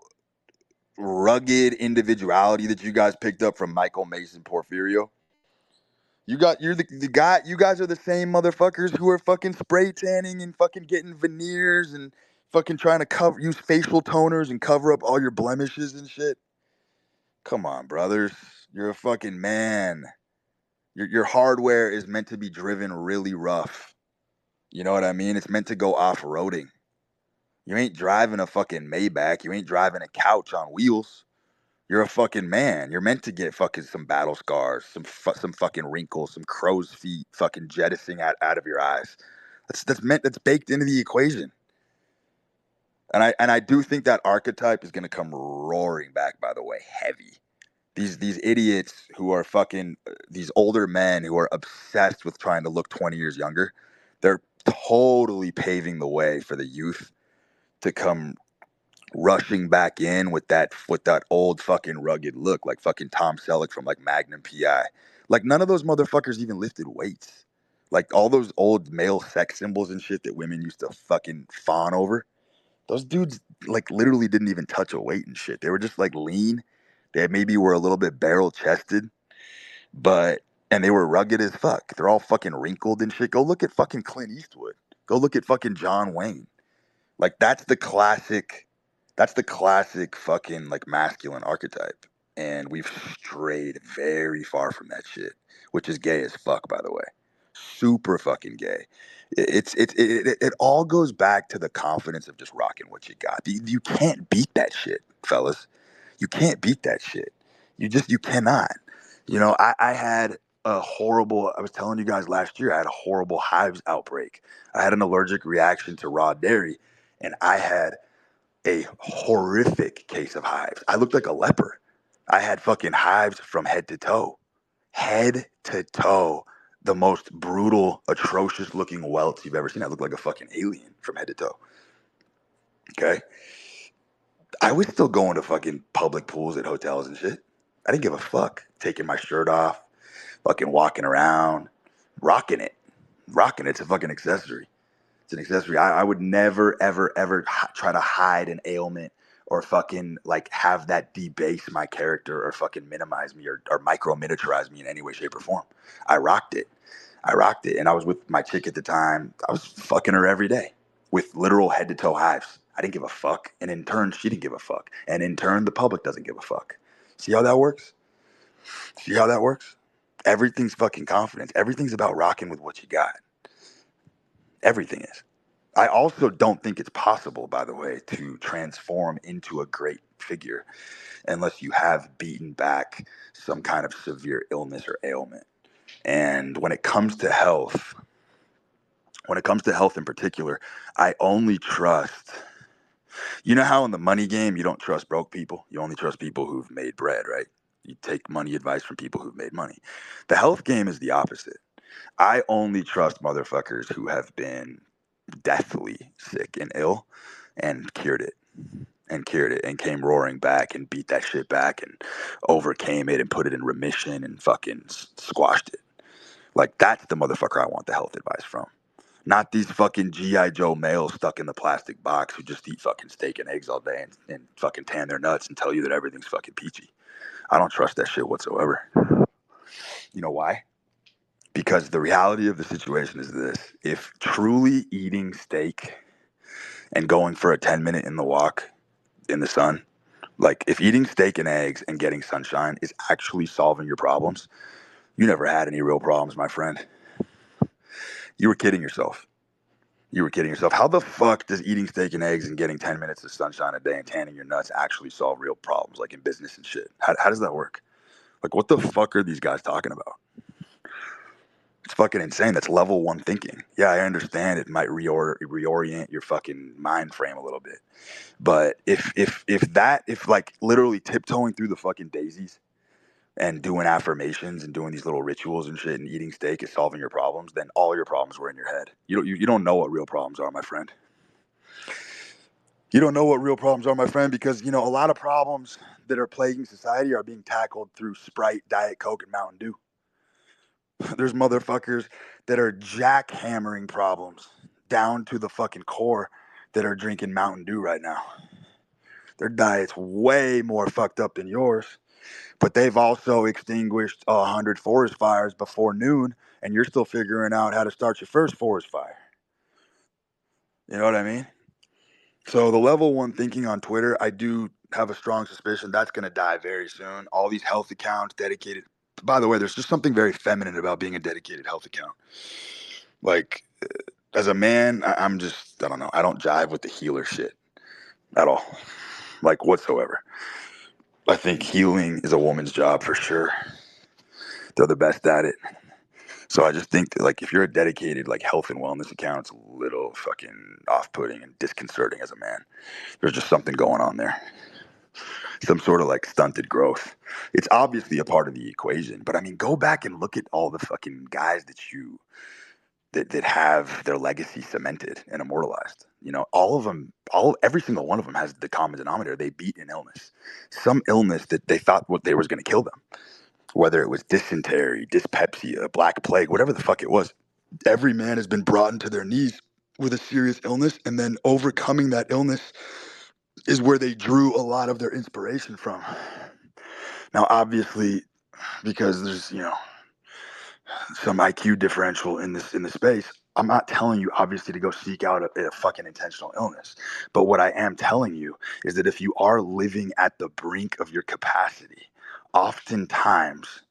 rugged individuality that you guys picked up from Michael Mason Porfirio. You're the guy. You guys are the same motherfuckers who are fucking spray tanning and fucking getting veneers and fucking trying to use facial toners and cover up all your blemishes and shit. Come on, brothers. You're a fucking man. Your hardware is meant to be driven really rough. You know what I mean? It's meant to go off-roading. You ain't driving a fucking Maybach. You ain't driving a couch on wheels. You're a fucking man. You're meant to get fucking some battle scars, some fucking wrinkles, some crow's feet fucking jettisoning out of your eyes. That's baked into the equation. And I do think that archetype is gonna come roaring back, by the way, heavy. These idiots who are fucking these older men who are obsessed with trying to look 20 years younger, they're totally paving the way for the youth to come rushing back in with that old fucking rugged look, like fucking Tom Selleck from like Magnum PI. Like none of those motherfuckers even lifted weights. Like all those old male sex symbols and shit that women used to fucking fawn over. Those dudes like literally didn't even touch a weight and shit. They were just like lean. They maybe were a little bit barrel chested, but and they were rugged as fuck. They're all fucking wrinkled and shit. Go look at fucking Clint Eastwood. Go look at fucking John Wayne. Like that's the classic fucking like masculine archetype. And we've strayed very far from that shit, which is gay as fuck, by the way. super fucking gay. It all goes back to the confidence of just rocking what you got. You can't beat that shit, fellas. You can't beat that shit. You cannot. I had a horrible, I was telling you guys last year, I had a horrible hives outbreak. I had an allergic reaction to raw dairy, and I had a horrific case of hives. I looked like a leper. I had fucking hives from head to toe. Head to toe. The most brutal, atrocious looking welts you've ever seen. I looked like a fucking alien from head to toe. Okay? I was still going to fucking public pools at hotels and shit. I didn't give a fuck. Taking my shirt off, fucking walking around, rocking it. Rocking it. It's a fucking accessory. It's an accessory. I would never, ever, ever try to hide an ailment or fucking like have that debase my character or fucking minimize me or micro miniaturize me in any way, shape, or form. I rocked it. I rocked it. And I was with my chick at the time. I was fucking her every day with literal head to toe hives. I didn't give a fuck. And in turn, she didn't give a fuck. And in turn, the public doesn't give a fuck. See how that works? See how that works? Everything's fucking confidence. Everything's about rocking with what you got. Everything is. I also don't think it's possible, by the way, to transform into a great figure unless you have beaten back some kind of severe illness or ailment. And when it comes to health in particular, I only trust, you know how in the money game, you don't trust broke people? You only trust people who've made bread, right? You take money advice from people who've made money. The health game is the opposite. I only trust motherfuckers who have been deathly sick and ill and cured it and came roaring back and beat that shit back and overcame it and put it in remission and fucking squashed it. Like, that's the motherfucker I want the health advice from. Not these fucking G.I. Joe males stuck in the plastic box who just eat fucking steak and eggs all day and fucking tan their nuts and tell you that everything's fucking peachy. I don't trust that shit whatsoever. You know why? Because the reality of the situation is this. If truly eating steak and going for a 10-minute in the walk in the sun, like if eating steak and eggs and getting sunshine is actually solving your problems, you never had any real problems, my friend. You were kidding yourself. You were kidding yourself. How the fuck does eating steak and eggs and getting 10 minutes of sunshine a day and tanning your nuts actually solve real problems, like in business and shit? How does that work? Like, what the fuck are these guys talking about? It's fucking insane. That's level one thinking. Yeah, I understand it might reorient your fucking mind frame a little bit. But if like literally tiptoeing through the fucking daisies and doing affirmations and doing these little rituals and shit and eating steak is solving your problems, then all your problems were in your head. You don't know what real problems are, my friend. You don't know what real problems are, my friend, because a lot of problems that are plaguing society are being tackled through Sprite, Diet Coke, and Mountain Dew. There's motherfuckers that are jackhammering problems down to the fucking core that are drinking Mountain Dew right now. Their diet's way more fucked up than yours, but they've also extinguished 100 forest fires before noon, and you're still figuring out how to start your first forest fire. You know what I mean? So the level one thinking on Twitter, I do have a strong suspicion that's going to die very soon. All these health accounts dedicated. By the way, there's just something very feminine about being a dedicated health account. Like, as a man, I'm just, I don't know. I don't jive with the healer shit at all, like whatsoever. I think healing is a woman's job for sure. They're the best at it. So I just think that, like, if you're a dedicated like health and wellness account, it's a little fucking off-putting and disconcerting as a man. There's just something going on there. Some sort of like stunted growth. It's obviously a part of the equation, but I mean, go back and look at all the fucking guys that have their legacy cemented and immortalized. All of them, every single one of them has the common denominator. They beat an illness, some illness that they thought what they was going to kill them, whether it was dysentery, dyspepsia, black plague, whatever the fuck it was. Every man has been brought into their knees with a serious illness, and then overcoming that illness is where they drew a lot of their inspiration from. Now, obviously, because there's some IQ differential in this space, I'm not telling you obviously to go seek out a fucking intentional illness. But what I am telling you is that if you are living at the brink of your capacity, oftentimes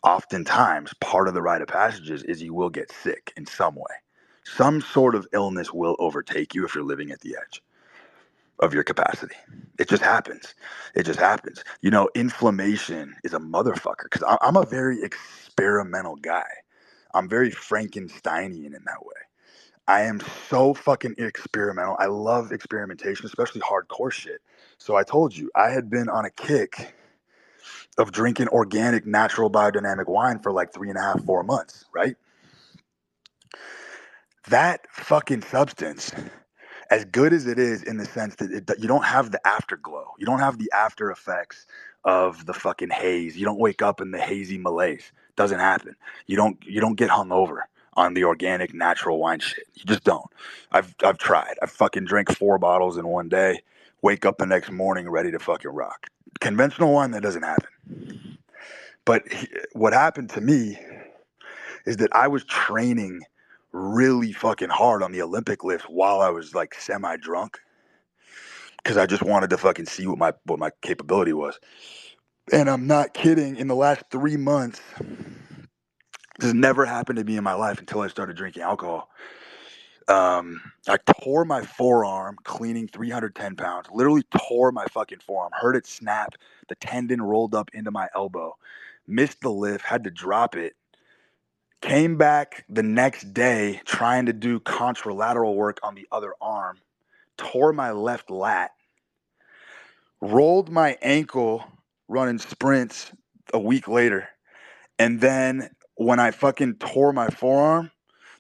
Oftentimes, part of the rite of passage is you will get sick in some way. Some sort of illness will overtake you if you're living at the edge of your capacity. It just happens. It just happens. You know, inflammation is a motherfucker because I'm a very experimental guy. I'm very Frankensteinian in that way. I am so fucking experimental. I love experimentation, especially hardcore shit. So I told you, I had been on a kick of drinking organic, natural, biodynamic wine for like 3.5, 4 months, right? That fucking substance, as good as it is in the sense that you don't have the afterglow, you don't have the after effects of the fucking haze. You don't wake up in the hazy malaise. Doesn't happen. You don't get hungover on the organic natural wine shit. You just don't. I've tried. I fucking drank 4 bottles in one day. Wake up the next morning ready to fucking rock. Conventional wine, that doesn't happen. But what happened to me is that I was training really fucking hard on the Olympic lift while I was like semi drunk because I just wanted to fucking see what my capability was. And I'm not kidding. In the last 3 months, this has never happened to me in my life until I started drinking alcohol. I tore my forearm cleaning 310 pounds. Literally tore my fucking forearm. Heard it snap. The tendon rolled up into my elbow. Missed the lift. Had to drop it. Came back the next day trying to do contralateral work on the other arm. Tore my left lat. Rolled my ankle running sprints a week later. And then when I fucking tore my forearm,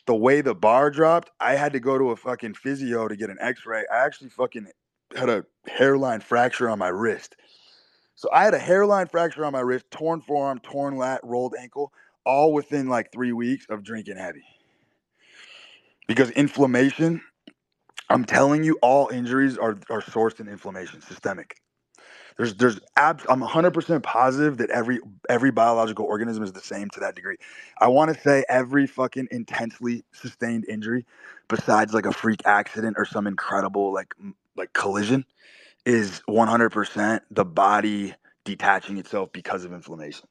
the way the bar dropped, I had to go to a fucking physio to get an x-ray. I actually fucking had a hairline fracture on my wrist. So I had a hairline fracture on my wrist, torn forearm, torn lat, rolled ankle, all within like 3 weeks of drinking heavy. Because inflammation, I'm telling you, all injuries are sourced in inflammation, systemic. I'm 100% positive that every biological organism is the same to that degree. I want to say every fucking intensely sustained injury, besides like a freak accident or some incredible like collision, is 100% the body detaching itself because of inflammation.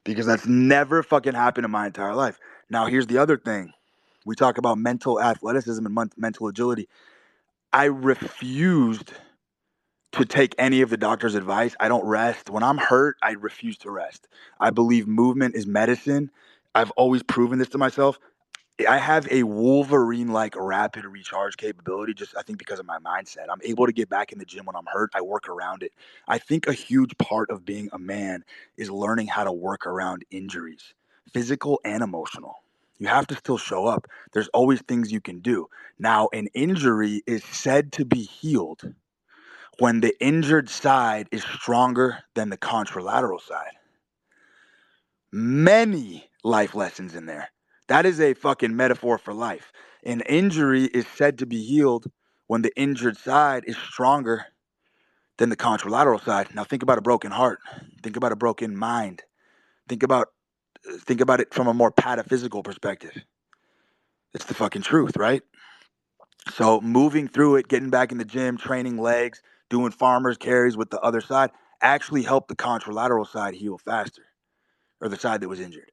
Because that's never fucking happened in my entire life. Now here's the other thing. We talk about mental athleticism and mental agility. I refused to take any of the doctor's advice. I don't rest. When I'm hurt, I refuse to rest. I believe movement is medicine. I've always proven this to myself. I have a Wolverine-like rapid recharge capability, just I think because of my mindset. I'm able to get back in the gym when I'm hurt. I work around it. I think a huge part of being a man is learning how to work around injuries, physical and emotional. You have to still show up. There's always things you can do. Now, an injury is said to be healed when the injured side is stronger than the contralateral side. Many life lessons in there. That is a fucking metaphor for life. An injury is said to be healed when the injured side is stronger than the contralateral side. Now think about a broken heart. Think about a broken mind. Think about it from a more pataphysical perspective. It's the fucking truth, right? So moving through it, getting back in the gym, training legs, doing farmers carries with the other side actually helped the contralateral side heal faster, or the side that was injured.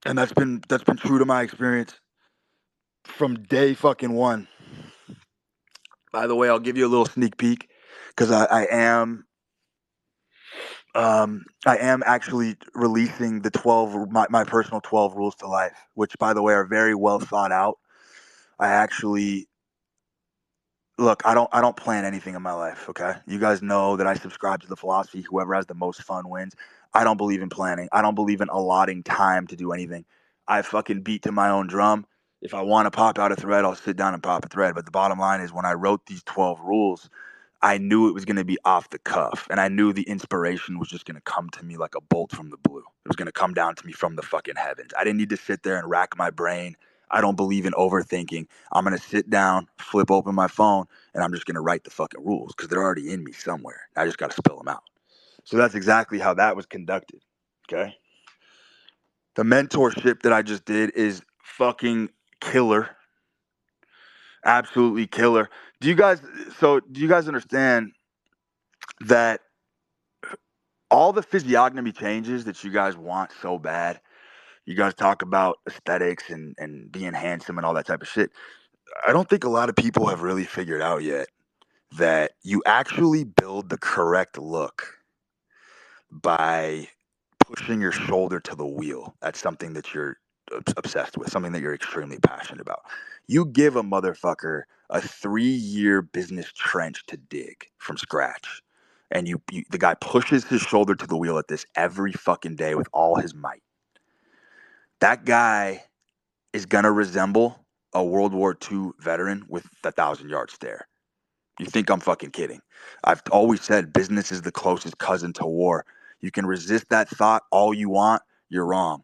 And that's been true to my experience from day fucking one. By the way, I'll give you a little sneak peek because I am actually releasing the 12 my personal 12 rules to life, which by the way are very well thought out. I actually look, I don't plan anything in my life, okay? You guys know that I subscribe to the philosophy whoever has the most fun wins. I don't believe in planning. I don't believe in allotting time to do anything. I fucking beat to my own drum. If I want to pop out a thread, I'll sit down and pop a thread. But the bottom line is when I wrote these 12 rules, I knew it was going to be off the cuff, and I knew the inspiration was just going to come to me like a bolt from the blue. It was going to come down to me from the fucking heavens. I didn't need to sit there and rack my brain. I don't believe in overthinking. I'm going to sit down, flip open my phone, and I'm just going to write the fucking rules because they're already in me somewhere. I just got to spill them out. So that's exactly how that was conducted. Okay. The mentorship that I just did is fucking killer. Absolutely killer. Do you guys understand that all the physiognomy changes that you guys want so bad. You guys talk about aesthetics and being handsome and all that type of shit. I don't think a lot of people have really figured out yet that you actually build the correct look by pushing your shoulder to the wheel. That's something that you're obsessed with, something that you're extremely passionate about. You give a motherfucker a 3-year business trench to dig from scratch, and the guy pushes his shoulder to the wheel at this every fucking day with all his might. That guy is gonna resemble a World War II veteran with the 1,000-yard stare. You think I'm fucking kidding? I've always said business is the closest cousin to war. You can resist that thought all you want. You're wrong.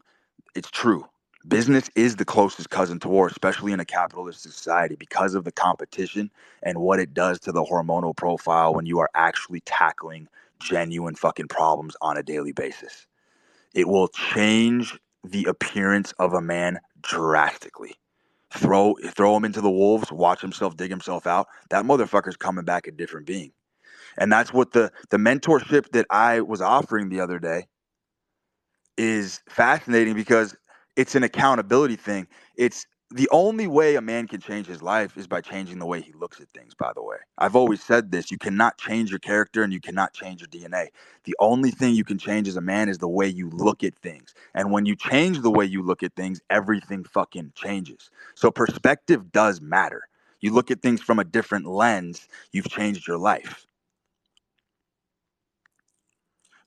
It's true. Business is the closest cousin to war, especially in a capitalist society, because of the competition and what it does to the hormonal profile when you are actually tackling genuine fucking problems on a daily basis. It will change the appearance of a man drastically. Throw him into the wolves, watch himself dig himself out. That motherfucker's coming back a different being. And that's what the mentorship that I was offering the other day is fascinating, because it's an accountability thing. It's the only way a man can change his life is by changing the way he looks at things, by the way. I've always said this. You cannot change your character and you cannot change your DNA. The only thing you can change as a man is the way you look at things. And when you change the way you look at things, everything fucking changes. So perspective does matter. You look at things from a different lens, you've changed your life.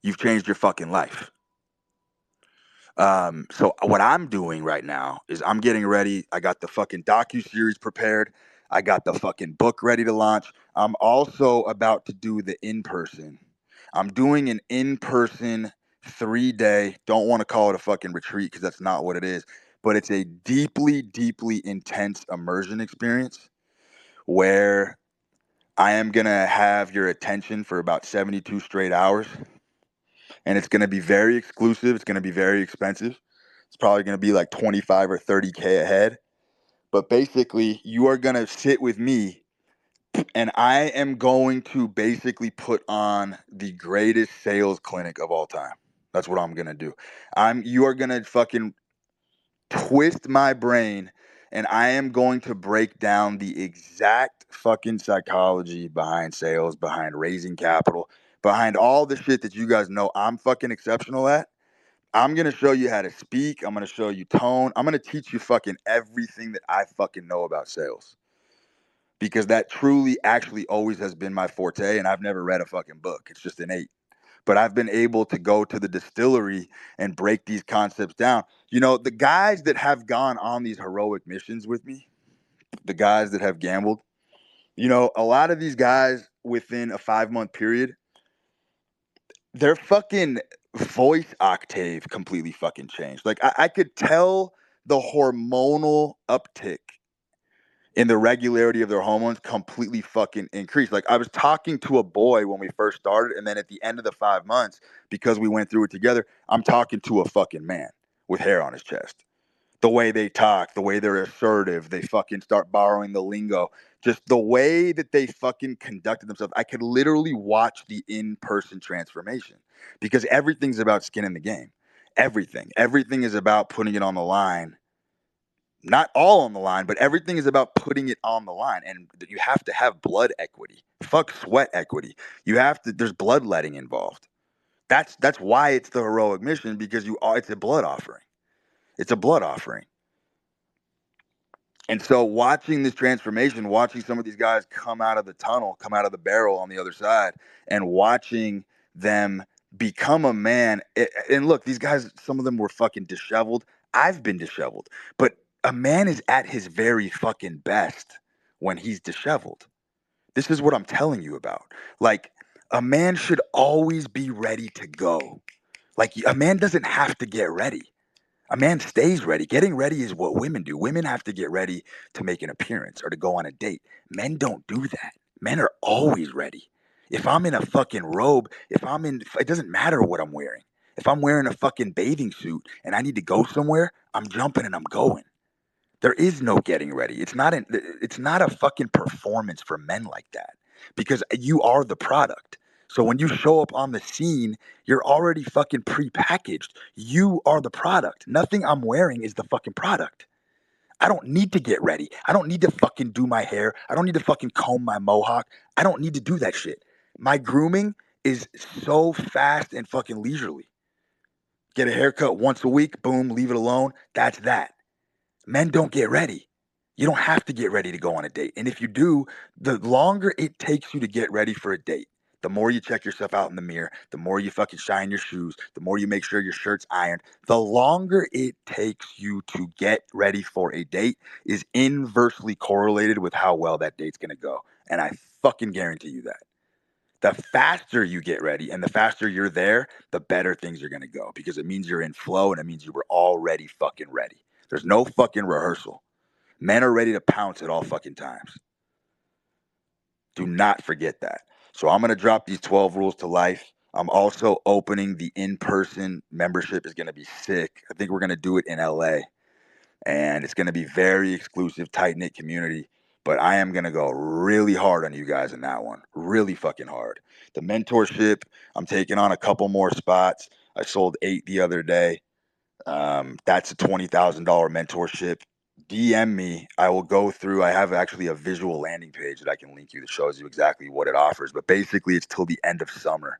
You've changed your fucking life. So what I'm doing right now is I'm getting ready. I got the fucking docu-series prepared. I got the fucking book ready to launch. I'm also about to do the in-person. I'm doing an in-person 3-day, don't want to call it a fucking retreat because that's not what it is, but it's a deeply, deeply intense immersion experience where I am going to have your attention for about 72 straight hours. And it's going to be very exclusive. It's going to be very expensive. It's probably going to be like 25 or 30K a head. But basically, you are going to sit with me and I am going to basically put on the greatest sales clinic of all time. That's what I'm going to do. You are going to fucking twist my brain, and I am going to break down the exact fucking psychology behind sales, behind raising capital, behind all the shit that you guys know I'm fucking exceptional at. I'm going to show you how to speak. I'm going to show you tone. I'm going to teach you fucking everything that I fucking know about sales, because that truly actually always has been my forte, and I've never read a fucking book. It's just innate. But I've been able to go to the distillery and break these concepts down. You know, the guys that have gone on these heroic missions with me, the guys that have gambled, you know, a lot of these guys within a 5-month period, their fucking voice octave completely fucking changed. Like I could tell the hormonal uptick in the regularity of their hormones completely fucking increased. Like I was talking to a boy when we first started, and then at the end of the 5 months, because we went through it together, I'm talking to a fucking man with hair on his chest. The way they talk, the way they're assertive, they fucking start borrowing the lingo. Just the way that they fucking conducted themselves. I could literally watch the in-person transformation, because everything's about skin in the game. Everything. Everything is about putting it on the line. Not all on the line, but everything is about putting it on the line. And you have to have blood equity. Fuck sweat equity. You have to, there's bloodletting involved. That's why it's the heroic mission, because it's a blood offering. It's a blood offering. And so watching this transformation, watching some of these guys come out of the tunnel, come out of the barrel on the other side, and watching them become a man. And look, these guys, some of them were fucking disheveled. I've been disheveled. But a man is at his very fucking best when he's disheveled. This is what I'm telling you about. Like, a man should always be ready to go. Like, a man doesn't have to get ready. A man stays ready. Getting ready is what women do. Women have to get ready to make an appearance or to go on a date. Men don't do that. Men are always ready. If I'm in a fucking robe, it doesn't matter what I'm wearing. If I'm wearing a fucking bathing suit and I need to go somewhere, I'm jumping and I'm going. There is no getting ready. It's not a fucking performance for men like that, because you are the product. So when you show up on the scene, you're already fucking pre-packaged. You are the product. Nothing I'm wearing is the fucking product. I don't need to get ready. I don't need to fucking do my hair. I don't need to fucking comb my mohawk. I don't need to do that shit. My grooming is so fast and fucking leisurely. Get a haircut once a week, boom, leave it alone. That's that. Men don't get ready. You don't have to get ready to go on a date. And if you do, the longer it takes you to get ready for a date, the more you check yourself out in the mirror, the more you fucking shine your shoes, the more you make sure your shirt's ironed, the longer it takes you to get ready for a date is inversely correlated with how well that date's gonna go. And I fucking guarantee you that. The faster you get ready and the faster you're there, the better things are gonna go because it means you're in flow and it means you were already fucking ready. There's no fucking rehearsal. Men are ready to pounce at all fucking times. Do not forget that. So I'm going to drop these 12 rules to life. I'm also opening the in-person membership. Is going to be sick. I think we're going to do it in LA. And it's going to be very exclusive, tight-knit community. But I am going to go really hard on you guys in that one. Really fucking hard. The mentorship, I'm taking on a couple more spots. I sold 8 the other day. That's a $20,000 mentorship. DM me. I will go through. I have actually a visual landing page that I can link you that shows you exactly what it offers. But basically, it's till the end of summer.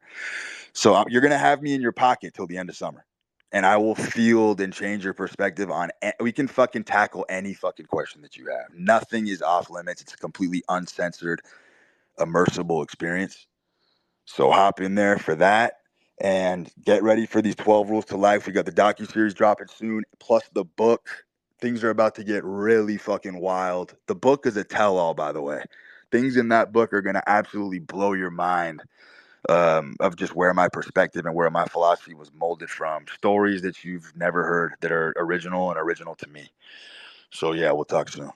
So you're going to have me in your pocket till the end of summer. And I will field and change your perspective on. We can fucking tackle any fucking question that you have. Nothing is off limits. It's a completely uncensored, immersible experience. So hop in there for that and get ready for these 12 rules to life. We got the docuseries dropping soon, plus the book. Things are about to get really fucking wild. The book is a tell-all, by the way. Things in that book are going to absolutely blow your mind, of just where my perspective and where my philosophy was molded from. Stories that you've never heard that are original and original to me. So yeah, we'll talk soon.